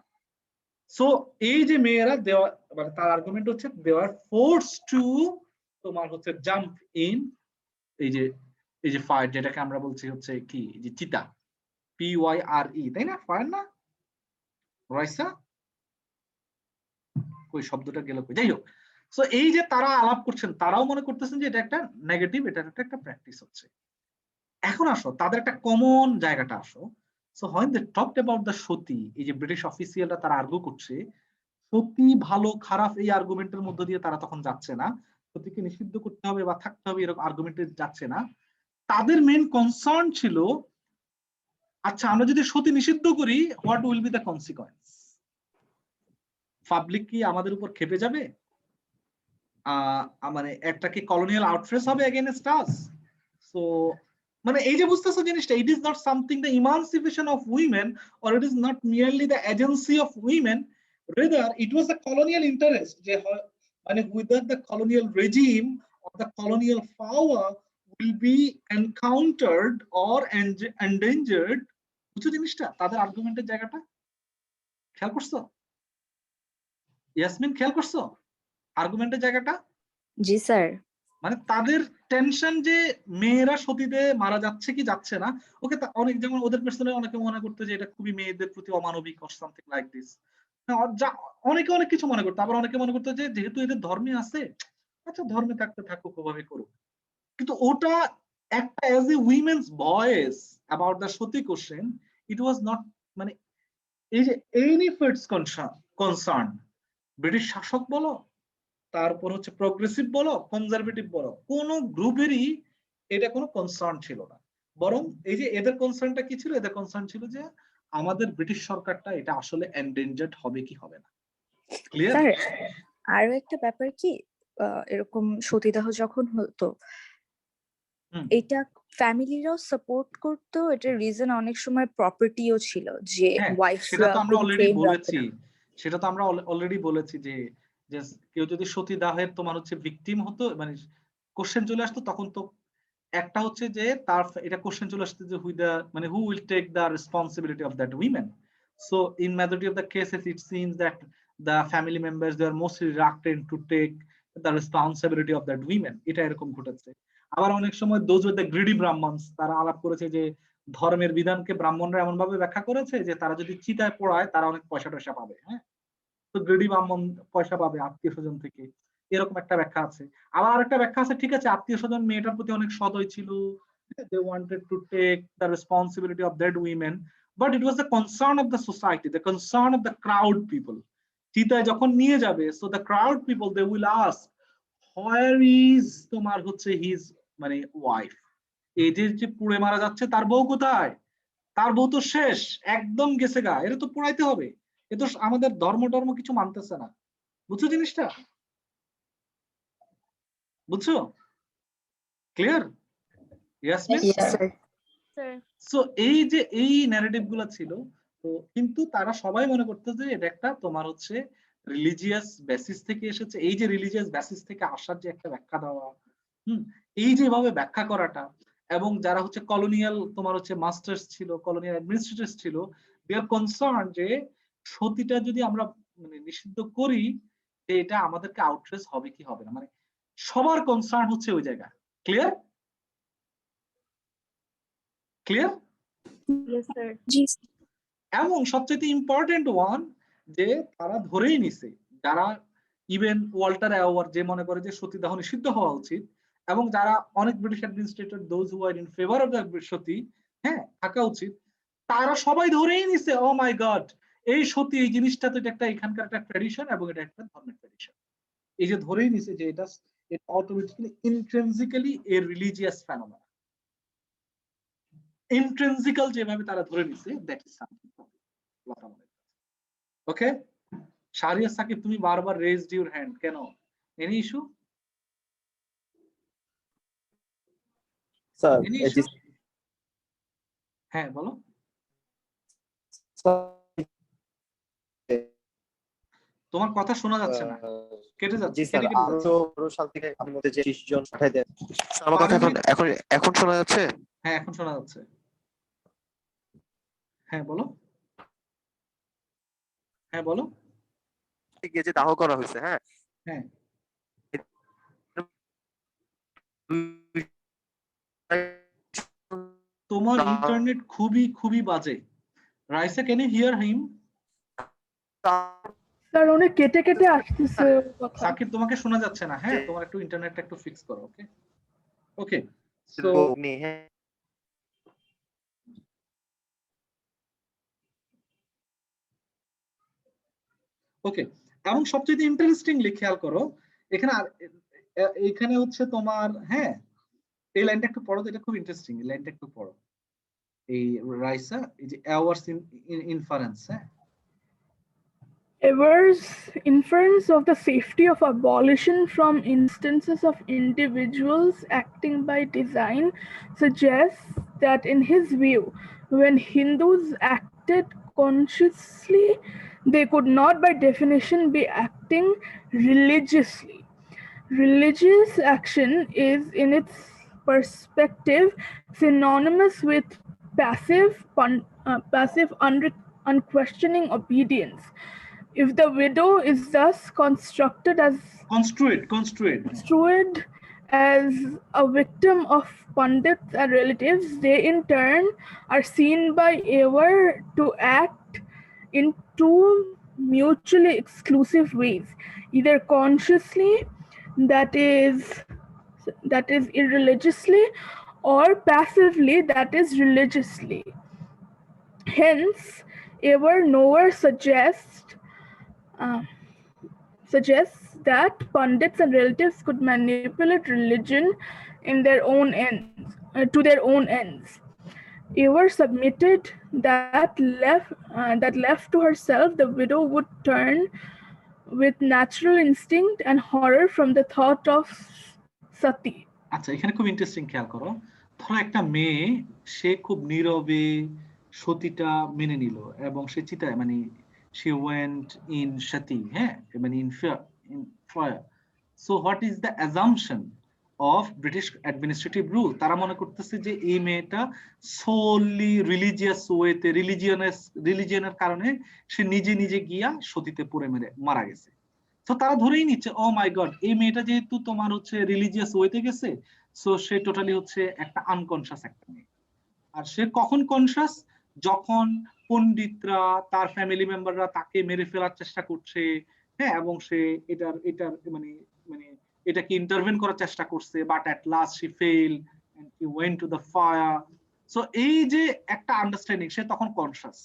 B: সো এই যে মেয়েরা দেওয়া, মানে তার আর্গুমেন্ট হচ্ছে দে আর ফোর্স টু তোমার হচ্ছে জাম্প ইন এই যে ফায়ার, যেটাকে আমরা বলছি হচ্ছে কি যে চিতা, PYRE, তাই না? ফায়ার না রাইসা, ওই শব্দটা গেল কই, যাই হোক। সো এই যে তারা আলাপ করছেন, তারাও মনে করতেছেন যে এটা একটা নেগেটিভ, এটা একটা প্র্যাকটিস হচ্ছে। এখন আসো তাদের একটা কমন জায়গাটা আসো। So when they talked about the সতী, এই যে ব্রিটিশ অফিসিয়ালরা তারা আর্গু করছে সতী ভালো খারাপ এই আর্গুমেন্টের মধ্য দিয়ে তারা তখন যাচ্ছে না, সতীকে নিষিদ্ধ করতে হবে বা থাকতে হবে এরকম আর্গুমেন্টে যাচ্ছে না। তাদের মেইন কনসার্ন ছিল, আচ্ছা আমরা যদি সতী নিষিদ্ধ করি, what will be the consequence? Public কি আমাদের উপর খেপে যাবে? মানে একটা কি কলোনিয়াল আউটরেস হবে এগেইনস্ট আস? সো মানে এই যে বুঝতেছো জিনিসটা, ইট is not something the emancipation of women, or it is not merely the agency of women, rather it was the colonial interest, যে মানে whether the colonial regime or the colonial power will be encountered or endangered. বুঝছো জিনিসটা, তাদের আর্গুমেন্টের জায়গাটা খেয়াল করছো? ইয়াসমিন খেয়াল করছো আর্গুমেন্টের জায়গাটা?
C: জি স্যার।
B: মানে তাদের টেনশন যে মেয়েরা সতীতে মারা যাচ্ছে কি যাচ্ছে না, ওকে অনেক, যেমন ওদের পেছনে অনেকে মনে করতো যে এটা খুবই মেয়েদের প্রতি অমানবিক অর সামথিং লাইক দিস, অনেকে অনেক কিছু মনে করতো। আবার অনেকে মনে করতো যে যেহেতু এদের ধর্মে আছে, আচ্ছা ধর্মে থাকতে থাকুক, ওভাবে করুক। কিন্তু ওটা একটা as a women's voice about the sati question, it was not, মানে এই যে এনি ফার্স্ট কনসার্ন, ব্রিটিশ শাসক বলো, তারপর হচ্ছে প্রগ্রেসিভ বলো, কনজারভেটিভ বলো, কোন গ্রুপেরই এটা কোনো কনসার্ন ছিল না। বরং এই যে এদের কনসার্নটা কি ছিল? এদের কনসার্ন ছিল যে আমাদের ব্রিটিশ সরকারটা এটা আসলে এন্ডেঞ্জার্ড হবে কি হবে না। ক্লিয়ার?
C: স্যার আরো একটা ব্যাপার কি, এরকম সতীদাহ যখন হতো, এটা ফ্যামিলিরাও সাপোর্ট করতো। এটার রিজন অনেক সময় প্রপার্টিও ছিল, যে
B: সেটা তো আমরা অলরেডি বলেছি,
C: ওয়াইফ
B: সেটা তো আমরা অলরেডি বলেছি যে কেউ যদি সতীদাহের তোমার হচ্ছে ভিকটিম হতো, মানে কোশ্চেন চলে আসতো, তখন তো একটা হচ্ছে যে তার এটা কোশ্চেন চলে আসতো যে মানে who will take the responsibility of that women. So in majority of the cases it seems that the family members they are mostly reluctant to take the responsibility of that women. এটা এরকম ঘটেছে। আবার অনেক সময় those with the greedy Brahmins, তারা আলাপ করেছে যে ধর্মের বিধানকে ব্রাহ্মণরা এমন ভাবে ব্যাখ্যা করেছে যে তারা যদি চিতায় পোড়ায় তারা অনেক পয়সা টয়সা পাবে। হ্যাঁ, তো গ্রিডি ব্রাহ্মণ পয়সা পাবে আত্মীয় স্বজন থেকে, এরকম একটা ব্যাখ্যা আছে। আবার আরেকটা ব্যাখ্যা আছে, ঠিক আছে আত্মীয় স্বজন মেয়েটার প্রতি অনেক সদয় ছিল, they wanted to take the responsibility of that women, but it was the concern of the society, the concern of the crowd people. চিতায় যখন নিয়ে যাবে, so the crowd people they will ask where is তোমার হচ্ছে his মানে wife, এই যে পুড়ে মারা যাচ্ছে তার বউ কোথায়? তার বউ তো শেষ, একদম গেছে গা, এটা তো পোড়াইতে হবে, এ তো আমাদের ধর্ম কিছু মানতেছে না। বুঝছো জিনিসটা? বুঝছো? ক্লিয়ার? Yes miss? সো এই যে এই ন্যারেটিভ গুলো ছিল, তো কিন্তু তারা সবাই মনে করতো যে এটা একটা তোমার হচ্ছে রিলিজিয়াস বেসিস থেকে এসেছে। এই যে রিলিজিয়াস বেসিস থেকে আসার যে একটা ব্যাখ্যা দেওয়া, এই যেভাবে ব্যাখ্যা করাটা, এবং যারা হচ্ছে কলোনিয়াল তোমার হচ্ছে মাস্টার্স ছিল, কলোনিয়াল অ্যাডমিনিস্ট্রেটরস ছিল, দে আর কনসার্ন যে সতীটা যদি আমরা মানে নিষিদ্ধ করি, যে এটা আমাদেরকে আউটরেস হবে কি হবে না, মানে সবার কনসার্ন হচ্ছে ওই জায়গা। ক্লিয়ার? ক্লিয়ার?
F: জি
B: এবং সবচেয়ে ইম্পর্টেন্ট ওয়ান, যে তারা ধরেই নিছে, যারা ইভেন ওয়াল্টার অ্যাওয়ার্ড যে মনে করে যে সতীদাহ নিষিদ্ধ হওয়া উচিত, এবং যারা অনেক British administrator those who are in favour of the sati, হ্যাঁ থাকা উচিত, তারা সবাই ধরেই নিছে ও মাই গড, এই সতী এই জিনিসটা তো এটা একটা এখানকার একটা ট্র্যাডিশন এবং এটা একটা ধর্মের ট্র্যাডিশন। এই যে ধরেই নিছে যে এটা অটোমেটিক্যালি ইন্ট্রিনসিক্যালি এ রিলিজিয়াস ফেনোমেনন, ইন্ট্রিনসিক্যাল যেভাবে তারা ধরে নিছে, দ্যাট ইজ সামথিং। ওকে, শাহরিয়ার সাকিব তুমি বারবার রেজড ইউর হ্যান্ড, কেন? Any issue?
D: Sir
B: any issue? হ্যাঁ বলো। তোমার কথা শোনা যাচ্ছে না, কেটে যাচ্ছে।
D: জি স্যার, আরো শান্তিকে আপনি মধ্যে যে 30 জন পাঠিয়ে দেন। আমার কথা এখন শোনা যাচ্ছে?
B: হ্যাঁ এখন শোনা যাচ্ছে। হ্যাঁ বলো। হ্যাঁ বলো।
D: গিয়ে যে দাহ করা হয়েছে, হ্যাঁ
B: হ্যাঁ তোমার ইন্টারনেট খুবই বাজে। Raisa, can you hear him?
A: Sir অনেক কেটে কেটে আসতেছে কথা।
B: সাকিব তোমাকে শোনা যাচ্ছে না। হ্যাঁ তোমার একটু ইন্টারনেটটা একটু ফিক্স করো। ওকে ওকে সো ওকে, এবং সবচেয়ে ইন্টারেস্টিংলি খেয়াল করো, এখানে এখানে হচ্ছে তোমার, হ্যাঁ এই লাইনটা একটু পড়ো, এটা খুব ইন্টারেস্টিং, এই লাইনটা একটু পড়ো। এই রাইসা, এই যে Ewer's inference, হ্যাঁ,
A: Ewer's inference of the safety of abolition from instances of individuals acting by design suggests that, in his view, when Hindus acted consciously, they could not by definition be acting religiously. Religious action is, in its perspective, synonymous with passive unquestioning obedience. If the widow is thus construed as a victim of pundits and relatives, they in turn are seen by Ewer to act in two mutually exclusive ways, either consciously, that is irreligiously, or passively, that is religiously. Hence, Ewer nowhere suggests that pundits and relatives could manipulate religion in their own ends, to their own ends. Ewer submitted that left to herself, the widow would turn with natural instinct and horror from the thought of sati.
B: আচ্ছা, এখানে খুব interesting, খেয়াল করো। ধরো একটা মেয়ে, সে খুব নীরবে সতীটা মেনে নিল এবং সে চিতায়, মানে she went in sati, হ্যাঁ, মানে in fire. So what is the assumption of British administrative rule? তারা মনে করতেছে যে এই মেয়েটা solely religious ওয়েতে, রিলিজিয়নের কারণে সে নিজে নিজে গিয়া সতীতে পড়ে মারা গেছে। তো তারা ধরেই নিচ্ছে, ও মাই গড, এই মেয়েটা যেহেতু তোমার হচ্ছে রিলিজিয়াস ওয়েতে গেছে, সো সে টোটালি হচ্ছে একটা আনকনশাস একটা মেয়ে। আর সে কখন কনশাস? যখন পণ্ডিতরা, তার ফ্যামিলি মেম্বাররা তাকে মেরে ফেলার চেষ্টা করছে, হ্যাঁ, এবং সে এটার মানে মানে এটাকে ইন্টারভেন করার চেষ্টা করছে, but at last she fail and he went to the fire. So এই যে একটা আন্ডারস্ট্যান্ডিং, সে তখন কনশাস।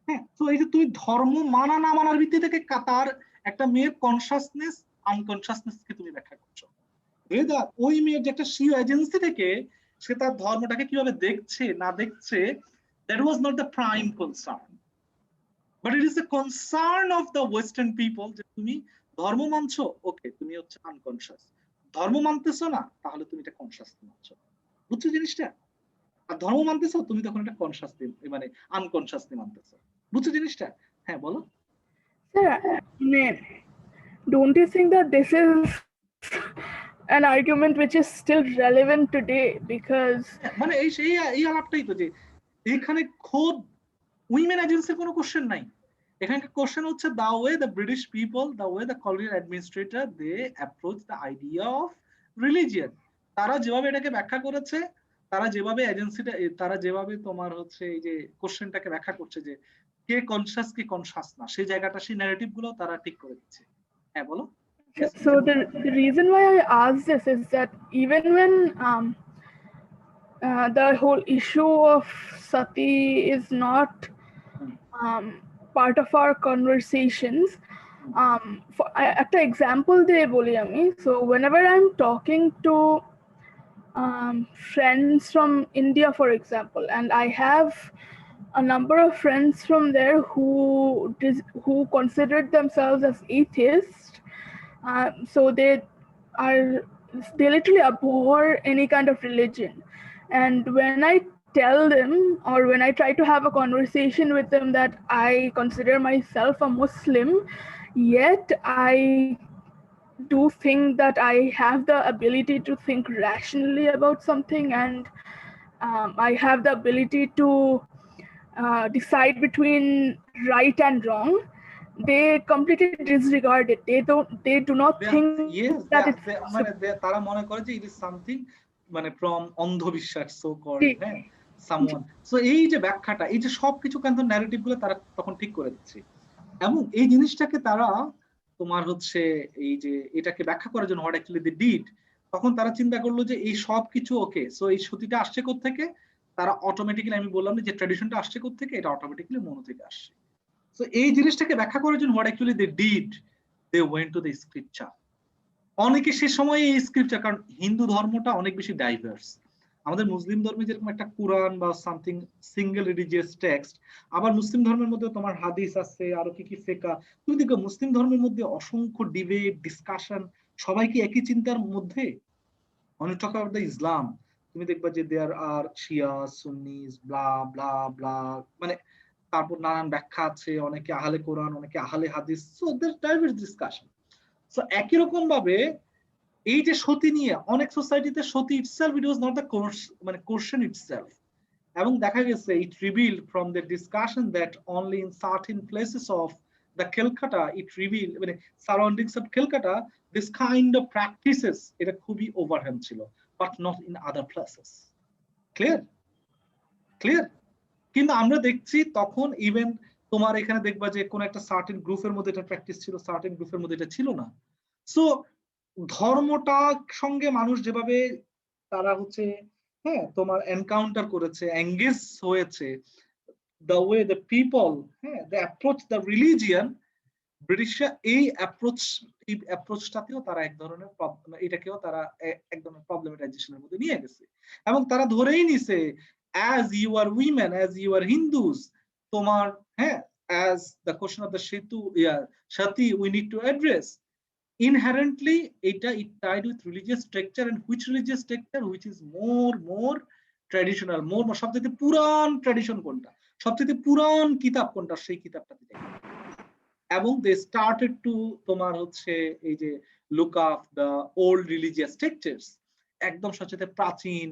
B: হ্যাঁ, তো এই যে তুই ধর্ম মানা না মানার ভিত্তি থেকে তার একটা মেয়ের কনসাসনেস আনকনসাসনেস কে তুমি ব্যাখ্যা করছো। ওই মেয়ের যে একটা স্বীয় এজেন্সি থেকে সে তার ধর্মটাকে কিভাবে দেখছে না দেখছে, that was not the prime concern, but it is the concern of the western people যে তুমি ধর্ম মানছো, ওকে, তুমি হচ্ছে আনকনসাস। ধর্ম মানতেছো না, তাহলে তুমি এটা কনসাস মানছো। বুঝছো জিনিসটা? আর ধর্ম মানতেছো, তুমি তখন এটা কনসাস মানে আনকনসাসলি মানতেছো। বুঝছো জিনিসটা? হ্যাঁ, বলো।
A: Don't you think that this is an argument which is still relevant today? Because
B: মানে এই আলাপটাই তো, যে এখানে খোদ উইমেন এজেন্সির কোনো কোশ্চেন নাই। এখানকার কোশ্চেন হচ্ছে the way the British people, the way the colonial administrator, they approach the idea of religion. তারা যেভাবে এটাকে ব্যাখ্যা করেছে, তারা যেভাবে এজেন্সিটা, তারা যেভাবে তোমার হচ্ছে এই যে কোশ্চেনটাকে ব্যাখ্যা করছে যে কে কনসাস কে কনসাস না, সেই জায়গাটা, সেই ন্যারেটিভ গুলো তারা ঠিক করে দিচ্ছে। হ্যাঁ, বলো।
A: So the reason why I ask this is that even when the whole issue of sati is not part of our conversations, একটা example দিয়ে বলি আমি। So whenever I'm talking to friends from India, for example, and I have a number of friends from there who considered themselves as atheists, so they literally abhor any kind of religion. And when I tell them, or when I try to have a conversation with them that I consider myself a Muslim, yet I do think that I have the ability to think rationally about something, and I have the ability to decide between right and wrong, they completely disregard it. They do not think that it's
B: তারা মনে করে যে it is something মানে from অন্ধবিশ্বাস, so called, হ্যাঁ, someone. So এই যে ব্যাখ্যাটা, এই যে সবকিছু কিন্তু ন্যারেটিভ গুলো তারা তখন ঠিক করে দিচ্ছে, এবং এই জিনিসটাকে তারা তোমার হচ্ছে এই যে এটাকে ব্যাখ্যা করার জন্য what actually they did, তখন তারা চিন্তা করলো যে এই সবকিছু ওকে, সো এই সতীটা আসছে কোথা থেকে? তারা অটোমেটিক্যালি, আমি বললাম যে ট্র্যাডিশনটা আসছে কোথা থেকে, এটা অটোমেটিক্যালি মনো থেকে আসছে। সো এই জিনিসটাকে ব্যাখ্যা করার জন্য what actually they did, they went to the scripture. অনেকে সে সময় এই স্ক্রিপ্টচার, কারণ হিন্দু ধর্মটা অনেক বেশি ডাইভার্স। আমাদের মুসলিম ধর্মে যেরকম একটা কোরআন বা সামথিং সিঙ্গেল রিলিজিয়াস টেক্সট, আবার মুসলিম ধর্মের মধ্যে তোমার হাদিস আছে, আরো কি কি ফিকহ। তুমি দেখো মুসলিম ধর্মের মধ্যে অসংখ্য ডিবেট, ডিসকাশন, সবাই কি একই চিন্তার মধ্যে? when you talk about the Islam, তুমি দেখবা যে there are Shias, Sunnis, blah blah blah, মানে তারপর নানান ব্যাখ্যা আছে, অনেকে আহলে কোরআন, অনেকে আহলে হাদিস, so there's diverse discussion. So একই রকম ভাবে এই যে সতী নিয়ে অনেক সোসাইটিতে সতী itself, it was not the course, মানে কোশ্চেন itself, এবং দেখা গেছে it revealed from the discussion that only in certain places of the Calcutta it revealed, মানে surroundings of Calcutta, this kind of practices এটা খুবই overhand ছিল, but not in other places. Clear? Clear? কিন্তু আমরা দেখছি তখন ইভেন তোমার এখানে দেখবা যে কোন একটা সার্টেন গ্রুপের মধ্যে এটা প্র্যাকটিস ছিল, সার্টেন গ্রুপের মধ্যে এটা ছিল না। সো ধর্মটা সঙ্গে মানুষ যেভাবে তারা হচ্ছে হ্যাঁ তোমার এনকাউন্টার করেছে, এঙ্গেজ হয়েছে, the way the people they approach the religion, ব্রিটিশরা এই অ্যাপ্রোচটাতেও তারা এক ধরনের এটাকেও তারা এক ধরনের প্রবলেমেটাইজেশনের মধ্যে নিয়ে গেছে, এবং তারা ধরেই নিছে as you are women, as you are Hindus, তোমার as the question of the Shati we need to address inherently এটা it tied with religious structure, and which religious structure which is more traditional, more সবচেয়ে পুরান tradition কোনটা, সবচেয়ে পুরান কিতাব কোনটা, সেই কিতাবটাতে যাই। এবং they started to তোমার হচ্ছে এই যে look up the old religious textures, একদম সবচেয়ে প্রাচীন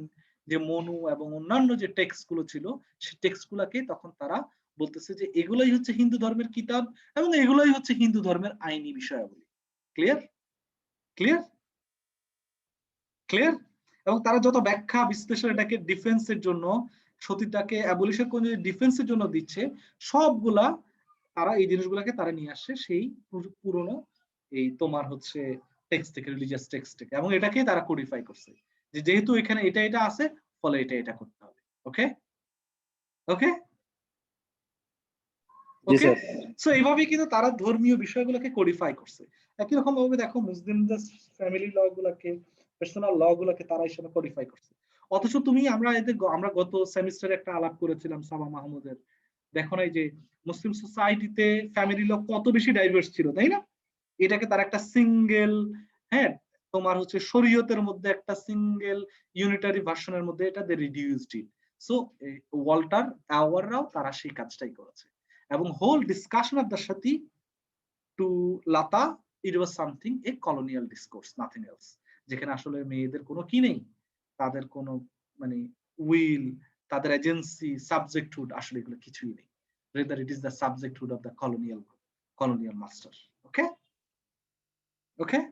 B: যে মনু এবং অন্যান্য যে টেক্সট গুলো ছিল, সেই টেক্সট গুলাকে তখন তারা বলতেছে যে এগুলাই হচ্ছে হিন্দু ধর্মের কিতাব, এবং এগুলাই হচ্ছে হিন্দু ধর্মের আইনি বিষয়াবলী। ক্লিয়ার? ক্লিয়ার? ক্লিয়ার? এবং তারা যত ব্যাখ্যা বিশ্লেষণ এটাকে ডিফেন্সের জন্য, সতীটাকে অ্যাবলিশন করে ডিফেন্সের জন্য দিচ্ছে, সবগুলা তারা এই জিনিসগুলোকে তারা নিয়ে আসছে সেই পুরনো এই তোমার হচ্ছে টেক্সট থেকে, রিলিজিয়াস টেক্সট থেকে, এবং এটাকে তারা কোডিফাই করছে যে যেহেতু এখানে এটা আছে ফলে এটা করতে হবে। ওকে ওকে ওকে, সো এইভাবেই কিন্তু তারা ধর্মীয় বিষয়গুলোকে কোডিফাই করছে। একই রকম ভাবে দেখো মুসলিমদের ফ্যামিলি ল গুলাকে, পার্সোনাল ল গুলাকে তারা হিসেবে কোডিফাই করছে। অথচ তুমি আমরা গত সেমিস্টারে একটা আলাপ করেছিলাম সাবা মাহমুদের, দেখো না যে মুসলিম সোসাইটিতে ফ্যামিলি ল কত বেশি ডাইভার্স ছিল, তাই না? এটাকে তার একটা সিঙ্গেল তোমার হচ্ছে শরীয়তের মধ্যে একটা সিঙ্গেল ইউনিটারি ভার্সনের মধ্যে এটা they reduced it. So Walter আওয়াররাও তারা সেই কাজটাই করেছে, এবং whole discussion of the sati to Lata, it was something a colonial discourse, nothing else, যেখানে আসলে মেয়েদের কোনো কি নেই, তাদের কোনো মানে উইল, তাদের এজেন্সি, সাবজেক্টহুড, আসলে এগুলো কিছুই নেই। Rather it is the subjecthood of the colonial master. Okay? Okay?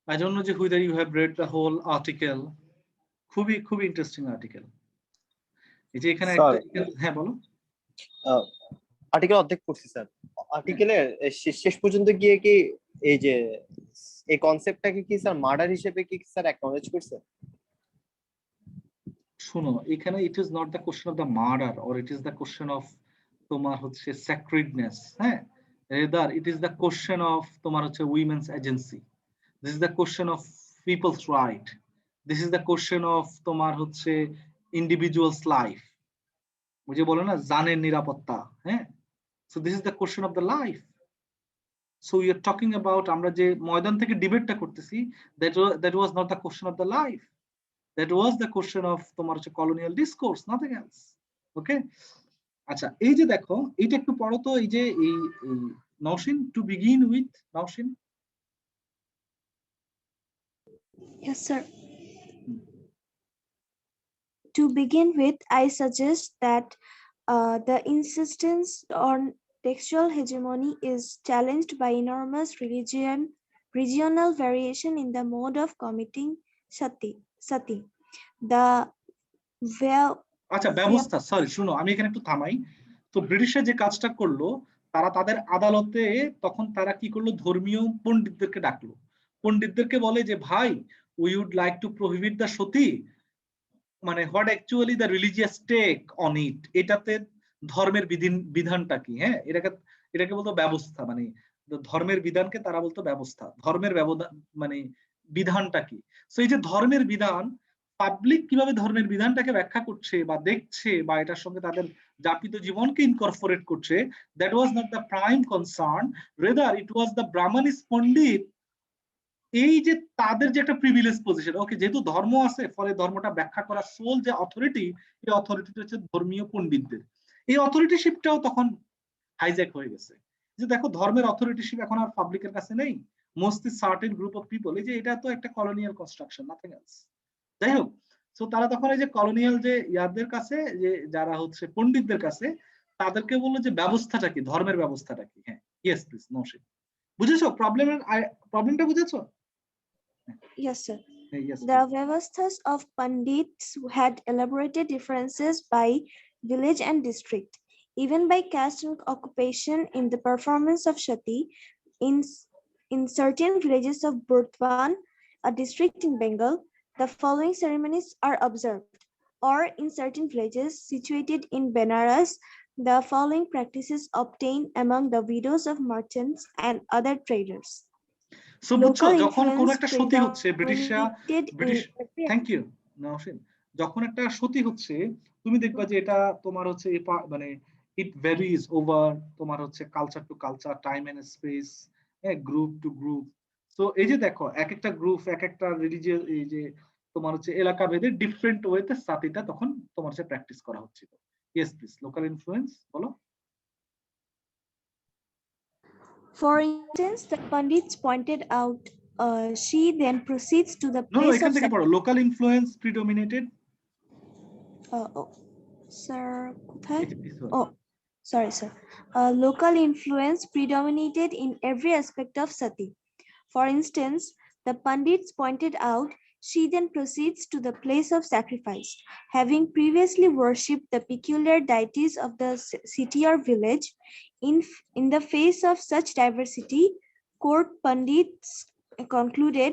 B: I don't know whether you have read the whole article. খুবই ইন্টারেস্টিং আর্টিকেল। এই যে এখানে হ্যাঁ বলো।
D: আর্টিকেল অর্ধেক পড়ছি স্যার। আর্টিকেলের শেষ পর্যন্ত গিয়ে কি এই যে এই কনসেপ্টটাকে কি স্যার মার্ডার হিসেবে কি স্যার অ্যাকনলেজ করছে?
B: শুনো, এখানে it is not the question of the murder, or it is the question of তোমার হচ্ছে sacredness. Rather it is the question of তোমার হচ্ছে women's agency. This is the question of people's right. This is the question of তোমার হচ্ছে individuals life. ওই যে বলে না জানের নিরাপত্তা। So this is the question of the life. So we are talking about আমরা যে ময়দান থেকে ডিবেটটা করতেছি, that was not the question of the life, that was the question of তোমার হচ্ছে colonial discourse, nothing else. Okay? আচ্ছা, এই যে দেখো এইটা একটু পড়ো তো, এই যে এই Nowshin, to begin with, Nowshin.
F: Yes, sir. To begin with, I suggest that the insistence on textual hegemony is challenged by enormous regional variation in the mode of committing sati.
B: আচ্ছা, ব্যবস্থা, সরি শুনো আমি এখানে একটু থামাই। তো ব্রিটিশরা যে কাজটা করলো, তারা তাদের আদালতে তখন তারা কি করলো, ধর্মীয় পণ্ডিতদেরকে ডাকলো। পণ্ডিতদেরকে বলে যে ভাই, we would like to prohibit the sati, মানে what actually the religious take on it, এটাতে ধর্মের বিধানটা কি, হ্যাঁ এটাকে বলতো ব্যবস্থা, মানে ধর্মের বিধানকে তারা বলতো ব্যবস্থা, ধর্মের মানে বিধানটা কি। সো এই যে ধর্মের বিধান, পাবলিক কিভাবে ধর্মের বিধানটাকে ব্যাখ্যা করছে বা দেখছে বা এটার সঙ্গে তাদের যাপিত জীবনকে ইনকর্পোরেট করছে, that was not the prime concern, rather it was the Brahminic pandit. এই যে তাদের যে একটা প্রিভিলেজ পজিশন, ওকে যেহেতু ধর্ম আছে, ফলে ধর্মটা ব্যাখ্যা করার সোল যে অথরিটি, এই অথরিটিটা হচ্ছে ধর্মীয় পণ্ডিতদের। এই অথরিটিশিপটাও তখন হাইজ্যাক হয়ে গেছে, যে দেখো ধর্মের অথরিটিশিপ এখন আর পাবলিকের কাছে নেই, mostly certain group of people. এই যে এটা তো একটা কলোনিয়াল কনস্ট্রাকশন, নাথিং এলস। যাই হোক, সো তারা তখন এই যে কলোনিয়াল যে ইয়াদের কাছে, যে যারা হচ্ছে পণ্ডিতদের কাছে, তাদেরকে বললো যে ব্যবস্থাটা কি, ধর্মের ব্যবস্থাটা কি। হ্যাঁ, ইয়েস প্লিজ নওশীন, বুঝেছো প্রবলেমটা বুঝেছো?
F: Yes, sir.
B: Yes,
F: The Vyavasthas of Pandits had elaborated differences by village and district, even by caste and occupation in the performance of Shati. In certain villages of Burdwan, a district in Bengal, the following ceremonies are observed, or in certain villages situated in Benares, the following practices obtained among the widows of merchants and other traders.
B: So বুঝছো, যখন কোন একটা সতী হচ্ছে, thank you Nowshin, যখন একটা সতী হচ্ছে, তুমি দেখবা যে এটা তোমার হচ্ছে মানে ইট ভ্যারিজ ওভার তোমার হচ্ছে culture to culture, time and space, group to group. So এই যে দেখো, এক একটা গ্রুপ, এক একটা রিলিজিয়াস, এই যে তোমার হচ্ছে এলাকা ভেদে ডিফারেন্ট ওয়েতে সাতিটা তখন তোমার হচ্ছে প্র্যাকটিস করা হচ্ছিল। ইয়েস প্লিজ, লোকাল ইনফ্লুয়েন্স বলো।
F: For instance, the Pandits pointed out, she then proceeds to the place
B: এখান থেকে পড়ো, local influence predominated.
F: Sir, sorry, sir. Local influence predominated in every aspect of sati. For instance, the Pandits pointed out, she then proceeds to the place of sacrifice. Having previously worshipped the peculiar deities of the city or village, in the face of such diversity, court Pandits concluded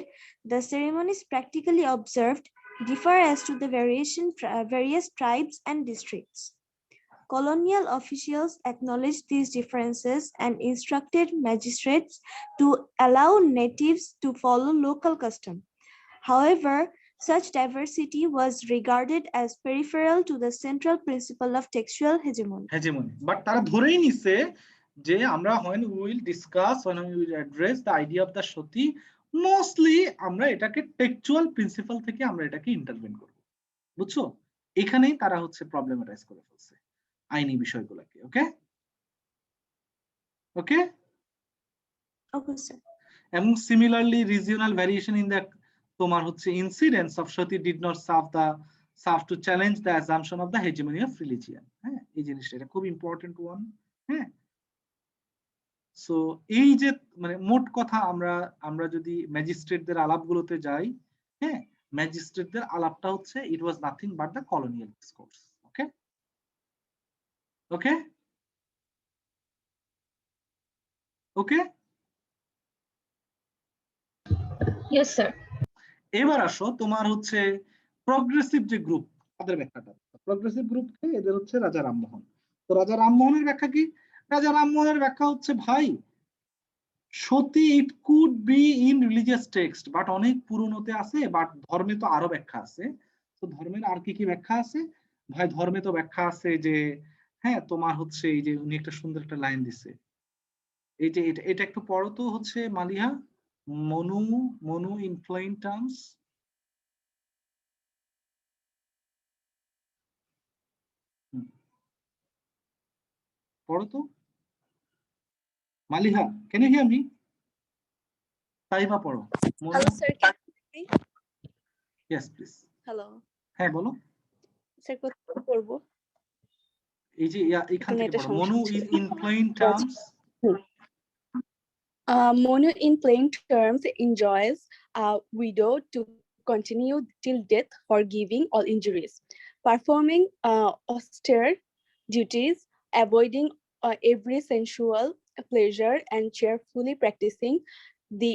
F: the ceremonies practically observed differ as to the various tribes and districts. Colonial officials acknowledged these differences and instructed magistrates to allow natives to follow local custom. However, such diversity was regarded as peripheral to the central principle of textual hegemony.
B: But তারা ধরেই নিছে যে আমরা when we will discuss, when we will address the idea of the Shati, mostly আমরা এটাকে textual principal থেকে আমরা এটাকে ইন্টারভেন করব। বুঝছো, এখানেই তারা হচ্ছে প্রবলেমাটাইজ করে ফেলছে আইনি বিষয়গুলোকে। ওকে ওকে
F: ওকে স্যার।
B: এবং similarly regional variation in the তোমার হচ্ছে incidence of Sati did not serve two challenge the assumption of the hegemony of religion. হ্যাঁ, এই জিনিসটা এটা খুব ইম্পর্টেন্ট ওয়ান। হ্যাঁ, সো এই যে মানে মোট কথা, আমরা যদি ম্যাজিস্ট্রেটদের আলাপগুলোতে যাই, হ্যাঁ, ম্যাজিস্ট্রেটদের আলাপটা হচ্ছে it was nothing but the colonial discourse. Okay okay okay
E: yes sir.
B: এবার আসো তোমার হচ্ছে প্রগ্রেসিভ যে গ্রুপ, তাদের ব্যাখ্যাটা। প্রগ্রেসিভ গ্রুপকে এদের হচ্ছে রাজা রামমোহন। তো রাজা রামমোহনের ব্যাখ্যা কি? রাজা রামমোহনের ব্যাখ্যা হচ্ছে, ভাই sati it could be in religious text, but অনেক পুরনোতে আছে, বাট ধর্মে তো আরো ব্যাখ্যা আছে। তো ধর্মের আর কি কি ব্যাখ্যা আছে? ভাই ধর্মে তো ব্যাখ্যা আছে যে, হ্যাঁ তোমার হচ্ছে এই যে উনি একটা সুন্দর একটা লাইন দিছে, এই যে এটা একটু পড়ো তো হচ্ছে Maliha, Monu in plain terms. পড়ো তো Maliha, can you hear me? Taiba পড়ো।
C: Hello sir,
B: yes please।
C: Hello,
B: হ্যাঁ বলো
C: স্যার, কোথায় পড়বো?
B: এই যে এখান থেকে পড়ো, Monu in plain terms.
G: Monu in plain terms enjoins a widow to continue till death, forgiving all injuries, performing austere duties, avoiding every sensual pleasure, and cheerfully practicing the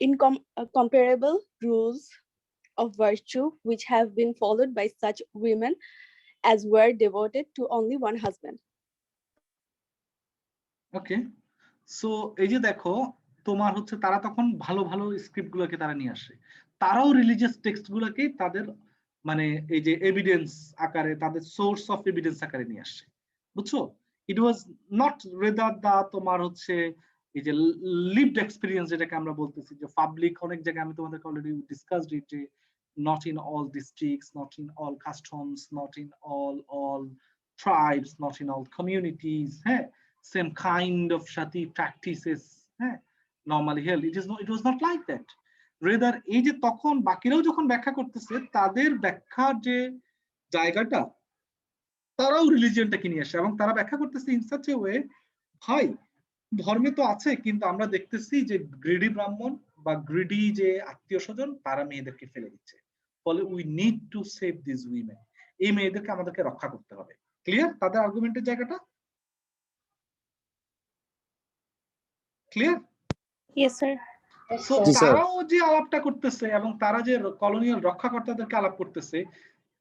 G: incomparable rules of virtue which have been followed by such women as were devoted to only one husband.
B: Okay, so এই যে দেখো তোমার হচ্ছে তারা তখন ভালো ভালো script গুলোকে তারা নিয়ে আসে, তারাও রিলিজিয়াস টেক্সট গুলোকে তাদের মানে এই যে এভিডেন্স আকারে, তাদের সোর্স অফ এভিডেন্স আকারে নিয়ে আসে, বুঝছো? ইট ওয়াজ নট রেদার দা তোমার হচ্ছে এই যে লিভড এক্সপিরিয়েন্স যেটাকে আমরা বলতেছি, যে পাবলিক অনেক জায়গায় আমি তোমাদেরকে অলরেডি ডিসকাসড ইট, যে not in all districts, not in all customs, not in all tribes, not in all communities, same kind of shati practices normally held. It was not like that. Rather, এই যে তখন বাকিরাও যখন ব্যাখ্যা করতেছে, তাদের ব্যাখ্যার যে জায়গাটা তারাও রিলিজিয়নটাকে নিয়ে আসে, এবং তারা ব্যাখ্যা করতেছে ইন সাচ এ ওয়ে, ভাই ধর্মে তো আছে, কিন্তু আমরা দেখতেছি যে গ্রিডি ব্রাহ্মণ বা গ্রিডি যে আত্মীয় স্বজন তারা মেয়েদেরকে ফেলে দিচ্ছে, ফলে we need to save this women, এই মেয়েদেরকে আমাদেরকে রক্ষা করতে হবে। ক্লিয়ার তাদের আর্গুমেন্টের জায়গাটা? ক্লিয়ার?
G: Yes, sir.
B: সো তারাও যে আলাপটা করতেছে এবং তারা যে কলোনিয়াল রক্ষাকর্তাদেরকে আলাপ করতেছে,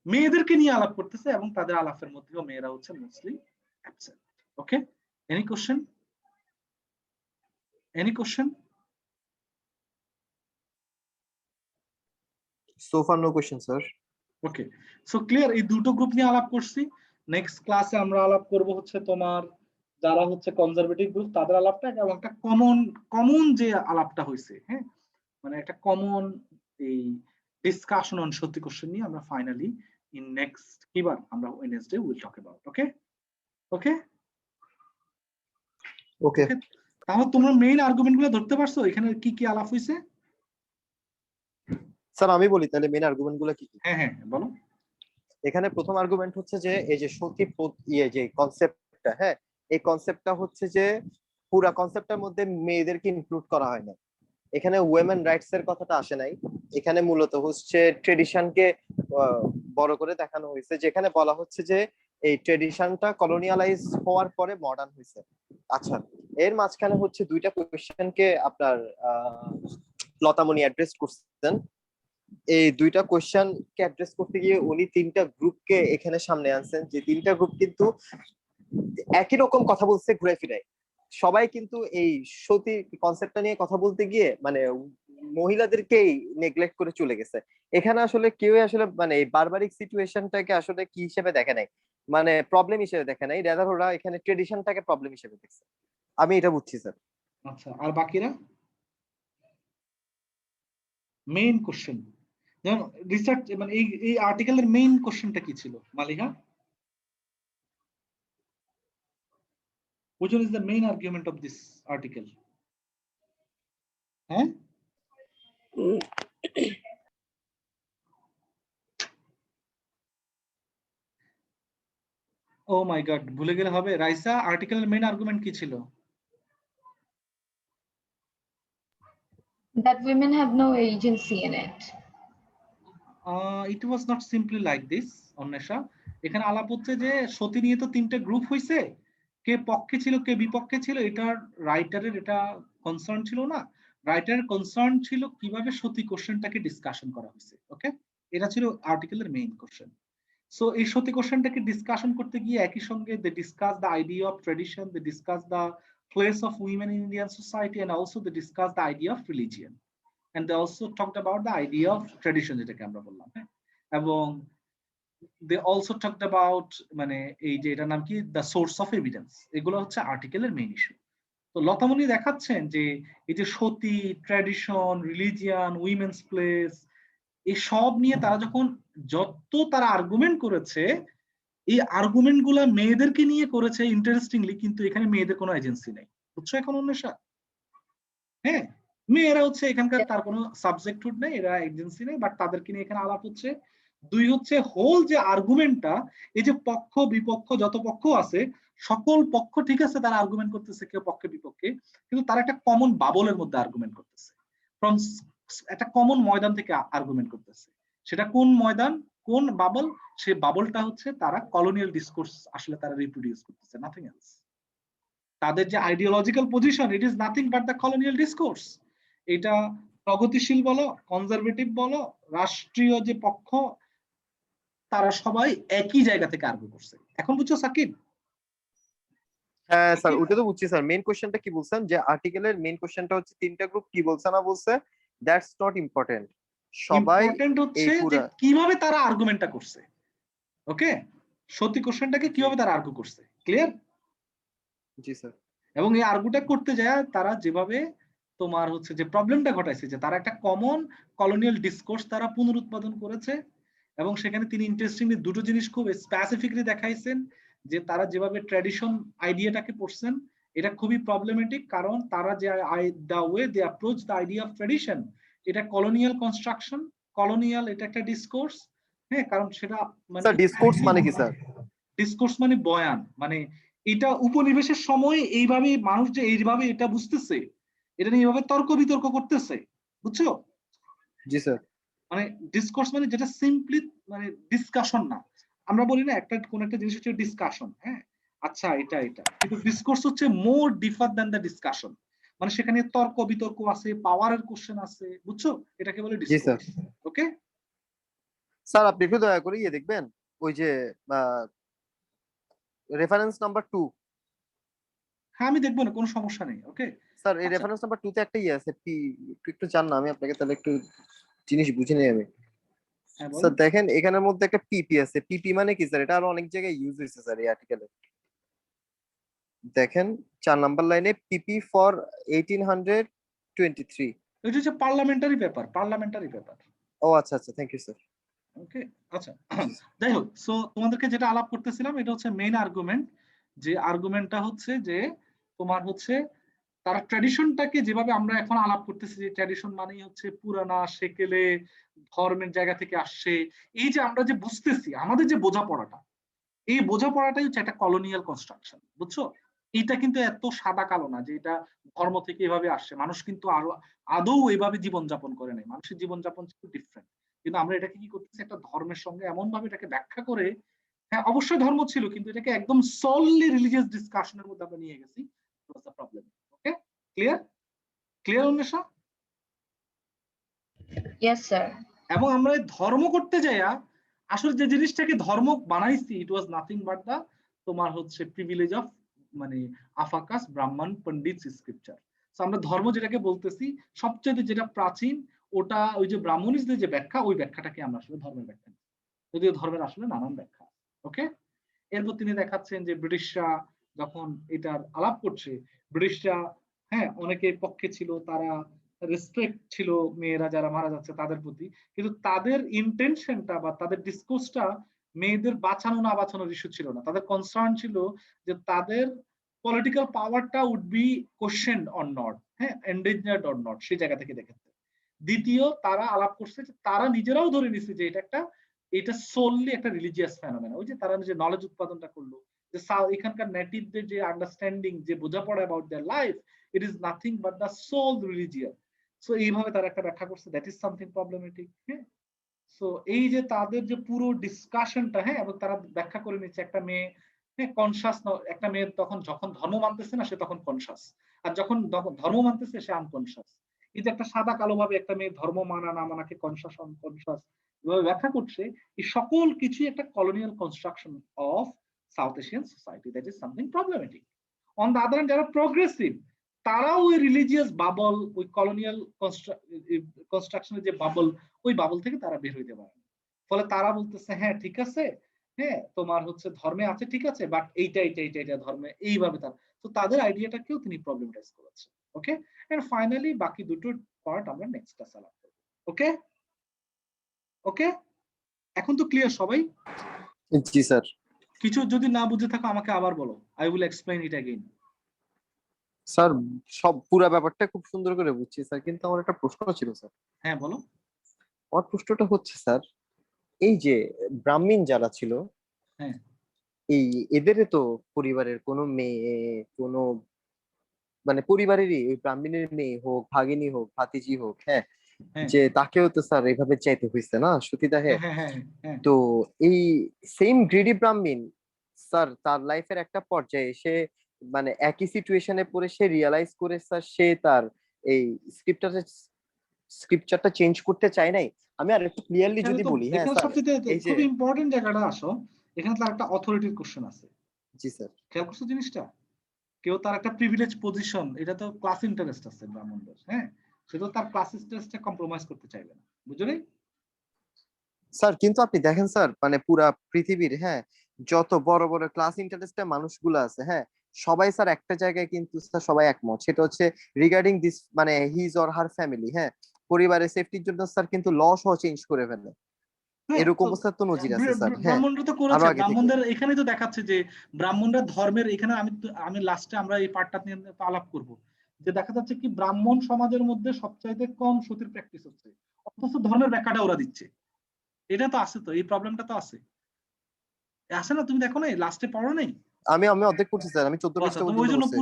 B: মেয়েদেরকে নিয়ে আলাপ করতেছে, এবং তাদের আলাপের মধ্যেও মেয়েরা হচ্ছে mostly absent. Okay, any question? Any question?
D: So far no question, sir.
B: Okay, so clear, এই দুটো গ্রুপ নিয়ে আলাপ করছি। নেক্সট ক্লাসে আমরা আলাপ করব হচ্ছে তোমার যারা হচ্ছে কনজারভেটিভ গ্রুপ তাদের আলাপটা, এবং একটা কমন যে আলাপটা হয়েছে, মানে একটা কমন এই ডিসকাশন অন সত্যি কোশ্চেন নিয়ে আমরা ফাইনালি ইন নেক্সট কিবার আমরা Wednesday will talk about. Okay okay
D: ওকে,
B: তাহলে তোমরা মেইন আর্গুমেন্ট গুলো ধরতে পারছো, এখানে কি কি আলাপ হয়েছে?
D: স্যার আমি বলি তাহলে মেইন আর্গুমেন্ট গুলো কি কি?
B: হ্যাঁ বলো।
D: এখানে প্রথম আর্গুমেন্ট হচ্ছে যে এই যে সতী যে কনসেপ্টটা, এই কনসেপ্টটা হচ্ছে যে পুরা কনসেপ্টের মধ্যে মেয়েদেরকে ইনক্লুড করা হয় না, এখানে উইমেন রাইটস এর কথাটা আসে নাই, এখানে মূলত হচ্ছে ট্রেডিশনকে বড় করে দেখানো হয়েছে, যেখানে বলা হচ্ছে যে এই ট্রেডিশনটা কলোনিয়ালাইজ হওয়ার পরে মডার্ন হয়েছে। আচ্ছা, এর মাঝখানে হচ্ছে দুইটা কোয়েশ্চেনকে আপনার লতামণি অ্যাড্রেস করছেন, এই দুইটা কোয়েশ্চেনকে অ্যাড্রেস করতে গিয়ে উনি তিনটা গ্রুপকে এখানে সামনে আনছেন, যে তিনটা গ্রুপ কিন্তু একই রকম কথা বলছে ঘুরে ফিরে, সবাই কিন্তু এই সতী কনসেপ্টটা নিয়ে কথা বলতে গিয়ে মানে মহিলাদেরকেই নেগলেক্ট করে চলে গেছে। এখানে আসলে কেউ আসলে মানে এই বারবারিক সিচুয়েশনটাকে আসলে কি হিসেবে দেখে নাই, মানে প্রবলেম হিসেবে দেখে নাই, রাদার ওরা এখানে ট্রেডিশনটাকে প্রবলেম হিসেবে দেখছে, আমি এটা বুঝছি স্যার।
B: আচ্ছা, আর বাকিরা মেইন কোশ্চেন, যেমন রিসার্চ মানে এই আর্টিকেলের মেইন কোশ্চেনটা কি ছিল Maliha? Which one is the main argument of this article? Oh my god, ভুলে গেলে হবে। রাইসা, আর্টিকেলের মেইন আর্গুমেন্ট কি ছিল?
E: That women have no agency in it.
B: It was not simply like this, Anwesha. এখানে আলাপ হচ্ছে যে সতী নিয়ে তো তিনটে গ্রুপ হয়েছে, কে পক্ষে ছিল কে বিপক্ষে ছিল, এটার রাইটারের এটা কনসার্ন ছিল না, রাইটারের কনসার্ন ছিল কিভাবে সতী কোশ্চেনটাকে ডিসকাশন করা হয়েছে। ওকে, এটা ছিল আর্টিকেলের মেইন কোশ্চেন। সো এই সতী কোশ্চেনটাকে ডিসকাশন করতে গিয়ে একই সঙ্গে they discuss the idea of tradition, they discuss the place of women in Indian society, and also they discuss the idea of religion, and they also talked about the idea of tradition, যেটাকে আমরা বললাম, এবং they also talked about মানে এই যে এটার নাম কি, the source of evidence, এগুলো হচ্ছে আর্টিকেলের মেইন ইস্যু। তো লতামণি দেখাচ্ছেন যে এই যে সতী, ট্র্যাডিশন, রিলিজিয়ন, উইমেন্স প্লেস, এই সব নিয়ে তারা যখন যত তারা আর্গুমেন্ট করেছে, এই আর্গুমেন্ট গুলা মেয়েদেরকে নিয়ে করেছে ইন্টারেস্টিংলি, কিন্তু এখানে মেয়েদের কোনো এজেন্সি নেই, বুঝছো এখন অন্বেষা? মেয়েরা হচ্ছে এখানকার তার কোনো সাবজেক্টহুড নেই, এরা এজেন্সি নেই, বাট তাদেরকে নিয়ে এখানে আলাপ হচ্ছে। দুই হচ্ছে হোল যে আর্গুমেন্টটা, এই যে পক্ষ বিপক্ষ যত পক্ষ আছে সকল পক্ষ ঠিক আছে তারা আর্গুমেন্ট করতেছে, কেউ পক্ষে বিপক্ষে, কিন্তু তারা একটা কমন বাবলের মধ্যে আর্গুমেন্ট করতেছে, ফ্রম একটা কমন ময়দান থেকে আর্গুমেন্ট করতেছে। সেটা কোন ময়দান, কোন বাবল? সেই বাবলটা হচ্ছে তারা কলোনিয়াল ডিসকোর্স আসলে তারা রিপ্রোডিউস করতেছে, নাথিং এলস। তাদের যে ideological position, it is nothing but the colonial discourse. এটা প্রগতিশীল বলো, কনজারভেটিভ বলো, রাষ্ট্রীয় যে পক্ষ, তারা সবাই একই জায়গা থেকে আর্গু করছে। এখন বুঝছো সাকিব?
D: হ্যাঁ স্যার ওটা তো বুঝছি স্যার। মেইন কোশ্চেনটা কি বলছেন যে আর্টিকেলের মেইন কোশ্চেনটা হচ্ছে তিনটা গ্রুপ কি বলছে না বলছে, দ্যাটস নট ইম্পর্টেন্ট। সবাই
B: ইম্পর্টেন্ট হচ্ছে
D: এই
B: যে
D: পুরা
B: কিভাবে তারা আর্গুমেন্টটা করছে। ওকে, সত্যি কোশ্চেনটাকে কিভাবে তারা আর্গু করছে, ক্লিয়ার?
D: জি স্যার।
B: এবং এই আর্গুটা করতে যায় তারা যেভাবে তোমার হচ্ছে যে প্রবলেমটা ঘটাইছে, যে তারা একটা কমন কলোনিয়াল ডিসকোর্স তারা পুনরুৎপাদন করেছে, এবং সেখানে তিনি ইন্টারেস্টিংলি দুটো জিনিস খুব স্পেসিফিকলি দেখাইছেন, যে তারা যেভাবে ট্র্যাডিশন আইডিয়াটাকে পড়ছেন এটা খুবই প্রবলেমেটিক, কারণ তারা যে the way they approach the idea of tradition, এটা কলোনিয়াল কনস্ট্রাকশন, কলোনিয়াল, এটা একটা ডিসকোর্স। হ্যাঁ, কারণ সেটা মানে
D: স্যার ডিসকোর্স মানে কি স্যার?
B: ডিসকোর্স মানে বয়ান, মানে এটা উপনিবেশের সময় এইভাবে মানুষ যে এইভাবে এটা বুঝতেছে, এটা নিয়ে এইভাবে তর্ক বিতর্ক করতেছে, বুঝছো?
D: জি স্যার।
B: মানে ডিসকোর্স মানে যেটা সিম্পলি মানে ডিসকাশন না, আমরা বলি না একটা কোন একটা জিনিস হচ্ছে ডিসকাশন, হ্যাঁ আচ্ছা এটা এটা, কিন্তু ডিসকোর্স হচ্ছে মোর ডিফার দ্যান দ্য ডিসকাশন, মানে সেখানে তর্ক বিতর্ক আছে, পাওয়ারের কোশ্চেন আছে, বুঝছো? এটাকে বলে
D: জি স্যার।
B: ডিসকোর্স। ওকে
D: স্যার আপনি একটু দয়া করে দেখবেন ওই যে রেফারেন্স নাম্বার 2।
B: হ্যাঁ আমি দেখবো না, কোনো সমস্যা নেই। ওকে
D: স্যার এই
B: আচ্ছা,
D: রেফারেন্স নাম্বার 2 তে একটা আছে একটু জান না, আমি আপনাকে তাহলে একটু জিনিস বুঝে নেই আমি।
B: হ্যাঁ বলো।
D: স্যার দেখেন এখানের মধ্যে একটা পিপি আছে। পিপি মানে কি স্যার? এটা আরো অনেক জায়গায় ইউজ হয়েছে স্যার এই আর্টিকেলে। দেখেন 4 নাম্বার লাইনে পিপি ফর 1823।
B: এটা হচ্ছে পার্লামেন্টারি পেপার, পার্লামেন্টারি পেপার।
D: ও আচ্ছা আচ্ছা, থ্যাংক ইউ স্যার।
B: ওকে আচ্ছা, যাই হোক, সো তোমাদেরকে যেটা আলাপ করতেছিলাম এটা হচ্ছে মেইন আর্গুমেন্ট, যে আর্গুমেন্টটা হচ্ছে যে তোমার হচ্ছে তারা ট্র্যাডিশনটাকে যেভাবে আমরা এখন আলাপ করতেছি, যে ট্র্যাডিশন মানেই হচ্ছে পুরানা সেকেলে ধর্মের জায়গা থেকে আসছে, এই যে আমরা যে বুঝতেছি আমাদের যে বোঝাপড়াটা, এই বোঝাপড়াটাই হচ্ছে একটা কলোনিয়াল কনস্ট্রাকশন, বুঝছো? এটা কিন্তু এত সাদা কালো না যে এটা ধর্ম থেকে এভাবে আসছে, মানুষ কিন্তু আরো আদৌ এইভাবে জীবনযাপন করে নাই, মানুষের জীবনযাপন ছিল ডিফারেন্ট, কিন্তু আমরা এটাকে কি করতেছি একটা ধর্মের সঙ্গে এমন ভাবে এটাকে ব্যাখ্যা করে, হ্যাঁ অবশ্যই ধর্ম ছিল কিন্তু এটাকে একদম সললি রিলিজিয়াস ডিসকাশনের মধ্যে আমরা নিয়ে গেছি। Problem. Okay clear? Clear Unmesha?
E: Yes, sir.
B: এবং আমরা ধর্ম করতে যাইয়া আসলে যে জিনিসটাকে ধর্ম বানাইছি, ইট ওয়াজ নাথিং বাট দা তোমার হচ্ছে প্রিভিলেজ অফ মানে আফাকাস ব্রাহ্মণ পন্ডিত স্ক্রিপচার। আমরা ধর্ম যেটাকে বলতেছি সবচেয়ে যেটা প্রাচীন, ওটা ওই যে ব্রাহ্মণীদের যে ব্যাখ্যা, ওই ব্যাখ্যাটাকে আমরা আসলে ধর্মের ব্যাখ্যা, যদিও ধর্মের আসলে নানান ব্যাখ্যা। ওকে, এরপর তিনি দেখাচ্ছেন যে ব্রিটিশরা যখন এটার আলাপ করছে, ব্রিটিশরা হ্যাঁ অনেকের পক্ষে ছিল, তারা রেসপেক্ট ছিল মেয়েরা যারা মারা যাচ্ছে তাদের প্রতি, কিন্তু তাদের ইন্টেনশনটা বা তাদের ডিসকোর্সটা মেয়েদের বাঁচানো না বাঁচানোর ইস্যু ছিল না, তাদের কনসার্ন ছিল যে তাদের পলিটিক্যাল পাওয়ারটা উড বি কোশ্চেনড অর নট, হ্যাঁ এন্ডেঞ্জার্ড অর নট, সেই জায়গা থেকে দেখেছে। দ্বিতীয় তারা আলাপ করছে যে তারা নিজেরাও ধরে নিচ্ছে যে এটা সোললি একটা রিলিজিয়াস ফেনোমেনা, ওই যে তারা যে নলেজ উৎপাদনটা করলো, যে এখানকার নেটিভদের যে আন্ডারস্ট্যান্ডিং, যে বোঝাপড়া about their life, it is nothing but the sole religion. So এইভাবে তারা একটা ব্যাখ্যা করছে, দ্যাট ইজ সামথিং প্রবলেমেটিক। হ্যাঁ, সো এই যে তাদের যে পুরো ডিসকাশনটা, হ্যাঁ এবং তারা ব্যাখ্যা করে নিচ্ছে একটা মেয়ে হ্যাঁ কনসাস, একটা মেয়ে তখন যখন ধর্ম মানতেছে না সে তখন কনসাস, আর যখন ধর্ম মানতেছে সে আনকনসাস। এই যে একটা সাদা কালো ভাবে একটা মেয়ে ধর্ম মানা না মানাকে কনসাস আনকনসাস এভাবে ব্যাখ্যা করছে, এই সকল কিছুই একটা colonial construction of south Asian society, that is something problematic. On the other hand যারা প্রগ্রেসিভ, তারাও ওই রিলিজিয়াস বাবল, ওই কলোনিয়াল কনস্ট্রাকশনের যে বাবল, ওই বাবল থেকে তারা বের হইতে পারে। ফলে তারা বলতেছে হ্যাঁ ঠিক আছে, হ্যাঁ তোমার হচ্ছে ধর্মে আছে ঠিক আছে, বাট এইটা ধর্মে এইভাবে তো তাদের আইডিয়াটাকেও তিনি প্রবলেমটাইজ করেছে। ওকে, এন্ড ফাইনালি বাকি দুটো পার্ট আমরা নেক্সট ক্লাসে আলাপ করব। ওকে ওকে, এখন তো ক্লিয়ার সবাই?
D: জি স্যার।
B: কিছু যদি না বুঝে থাকো আমাকে আবার বলো, I will explain it again.
D: Sir সব পুরো ব্যাপারটা খুব সুন্দর করে বুঝছি স্যার, কিন্তু আমার একটা প্রশ্ন ছিল স্যার।
B: হ্যাঁ বলো।
D: আমার প্রশ্নটা হচ্ছে স্যার, এই যে ব্রাহ্মণ যারা ছিল,
B: হ্যাঁ
D: এই এদের তো পরিবারের কোনো মেয়ে, কোনো মানে পরিবারেরই ওই ব্রাহ্মণের মেয়ে হোক, ভাগিনী হোক, ভাতিজি হোক, হ্যাঁ যে তাকেও তো স্যার এইভাবে চাইতে হয়েছে না সতীদাহে। তো এই সেম গ্রিডি ব্রাহ্মণ স্যার তার লাইফের একটা পর্যায়ে এসে মানে একই সিচুয়েশনে পড়ে সে রিয়ালাইজ করে স্যার সে তার এই স্ক্রিপচারটা চেঞ্জ করতে চায় নাই। আমি আর একটু ক্লিয়ারলি যদি বলি, হ্যাঁ স্যার এই যে
B: খুব ইম্পর্টেন্ট জায়গাটা আসো, এখানে তো একটা অথরিটির কোশ্চেন আছে।
D: জি স্যার।
B: খেয়াল করছো জিনিসটা? কেউ তার একটা প্রিভিলেজ পজিশন, এটা তো ক্লাস ইন্টারেস্ট আছে ব্রাহ্মণদের, হ্যাঁ, সে তো তার ক্লাস ইন্টারেস্টটা কম্প্রোমাইজ করতে চাইবে না, বুঝলি?
D: স্যার কিন্তু আপনি দেখেন স্যার, মানে পুরা পৃথিবীর, হ্যাঁ, যত বড় বড় ক্লাস ইন্টারেস্টের মানুষগুলো আছে, হ্যাঁ, সবাই স্যার একটা জায়গায় কিন্তু স্যার সবাই একমত, সেটা হচ্ছে রিগার্ডিং দিস, মানে হিজ অর হার ফ্যামিলি, হ্যাঁ, পরিবারের সেফটির জন্য স্যার কিন্তু ল সহ চেঞ্জ করে ফেলে। এরকম স্যার তো নজির আছে স্যার, হ্যাঁ,
B: ব্রাহ্মণরা তো
D: আরো
B: করেছে,
D: আগে থেকে।
B: ব্রাহ্মণদের এখানেই তো দেখাচ্ছে যে ব্রাহ্মণরা ধর্মের, এখানে আমি লাস্টে আমরা এই পার্টটা নিয়ে আলাপ করব, যে দেখা যাচ্ছে কি ব্রাহ্মণ সমাজের মধ্যে সবচাইতে কম সতীর প্র্যাকটিস হচ্ছে, অথচ ধর্মের ব্যাখ্যাটা ওরা দিচ্ছে। এটা তো আছে, তো এই প্রবলেমটা তো আছে, আছে না? তুমি দেখো না, লাস্টে পড়ো নাই?
D: আমি অর্ধেক পড়ছি স্যার, আমি 14 পৃষ্ঠা
B: তুমি
D: পর্যন্ত
B: ওই জন্য
D: পড়ছি।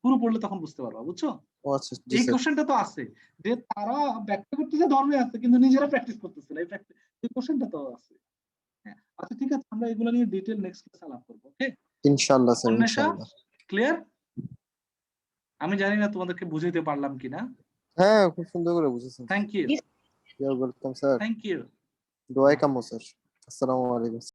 B: পুরো পড়লে তখন বুঝতে পারবা, বুঝছো?
D: ও আচ্ছা, জি
B: এই
D: স্যার।
B: কোশ্চেনটা তো আছে যে তারা ব্যাখ্যা করতেছে ধর্মে আছে, কিন্তু নিজেরা প্র্যাকটিস করতেছে না, এই কোশ্চেনটা তো আছে। হ্যাঁ, আচ্ছা ঠিক আছে, আমরা এগুলো নিয়ে ডিটেইল নেক্সট ক্লাসে আলাপ করব। ওকে,
D: ইনশাআল্লাহ স্যার,
B: অন্বেষা,
D: ইনশাআল্লাহ।
B: ক্লিয়ার? আমি জানি না তোমাদেরকে বুঝাইতে পারলাম কিনা।
D: হ্যাঁ, খুব সুন্দর করে বুঝেছেন।
B: Thank you,
D: you are welcome sir.
B: Thank you.
D: দোয়াই কাম্য স্যার। আসসালামু আলাইকুম।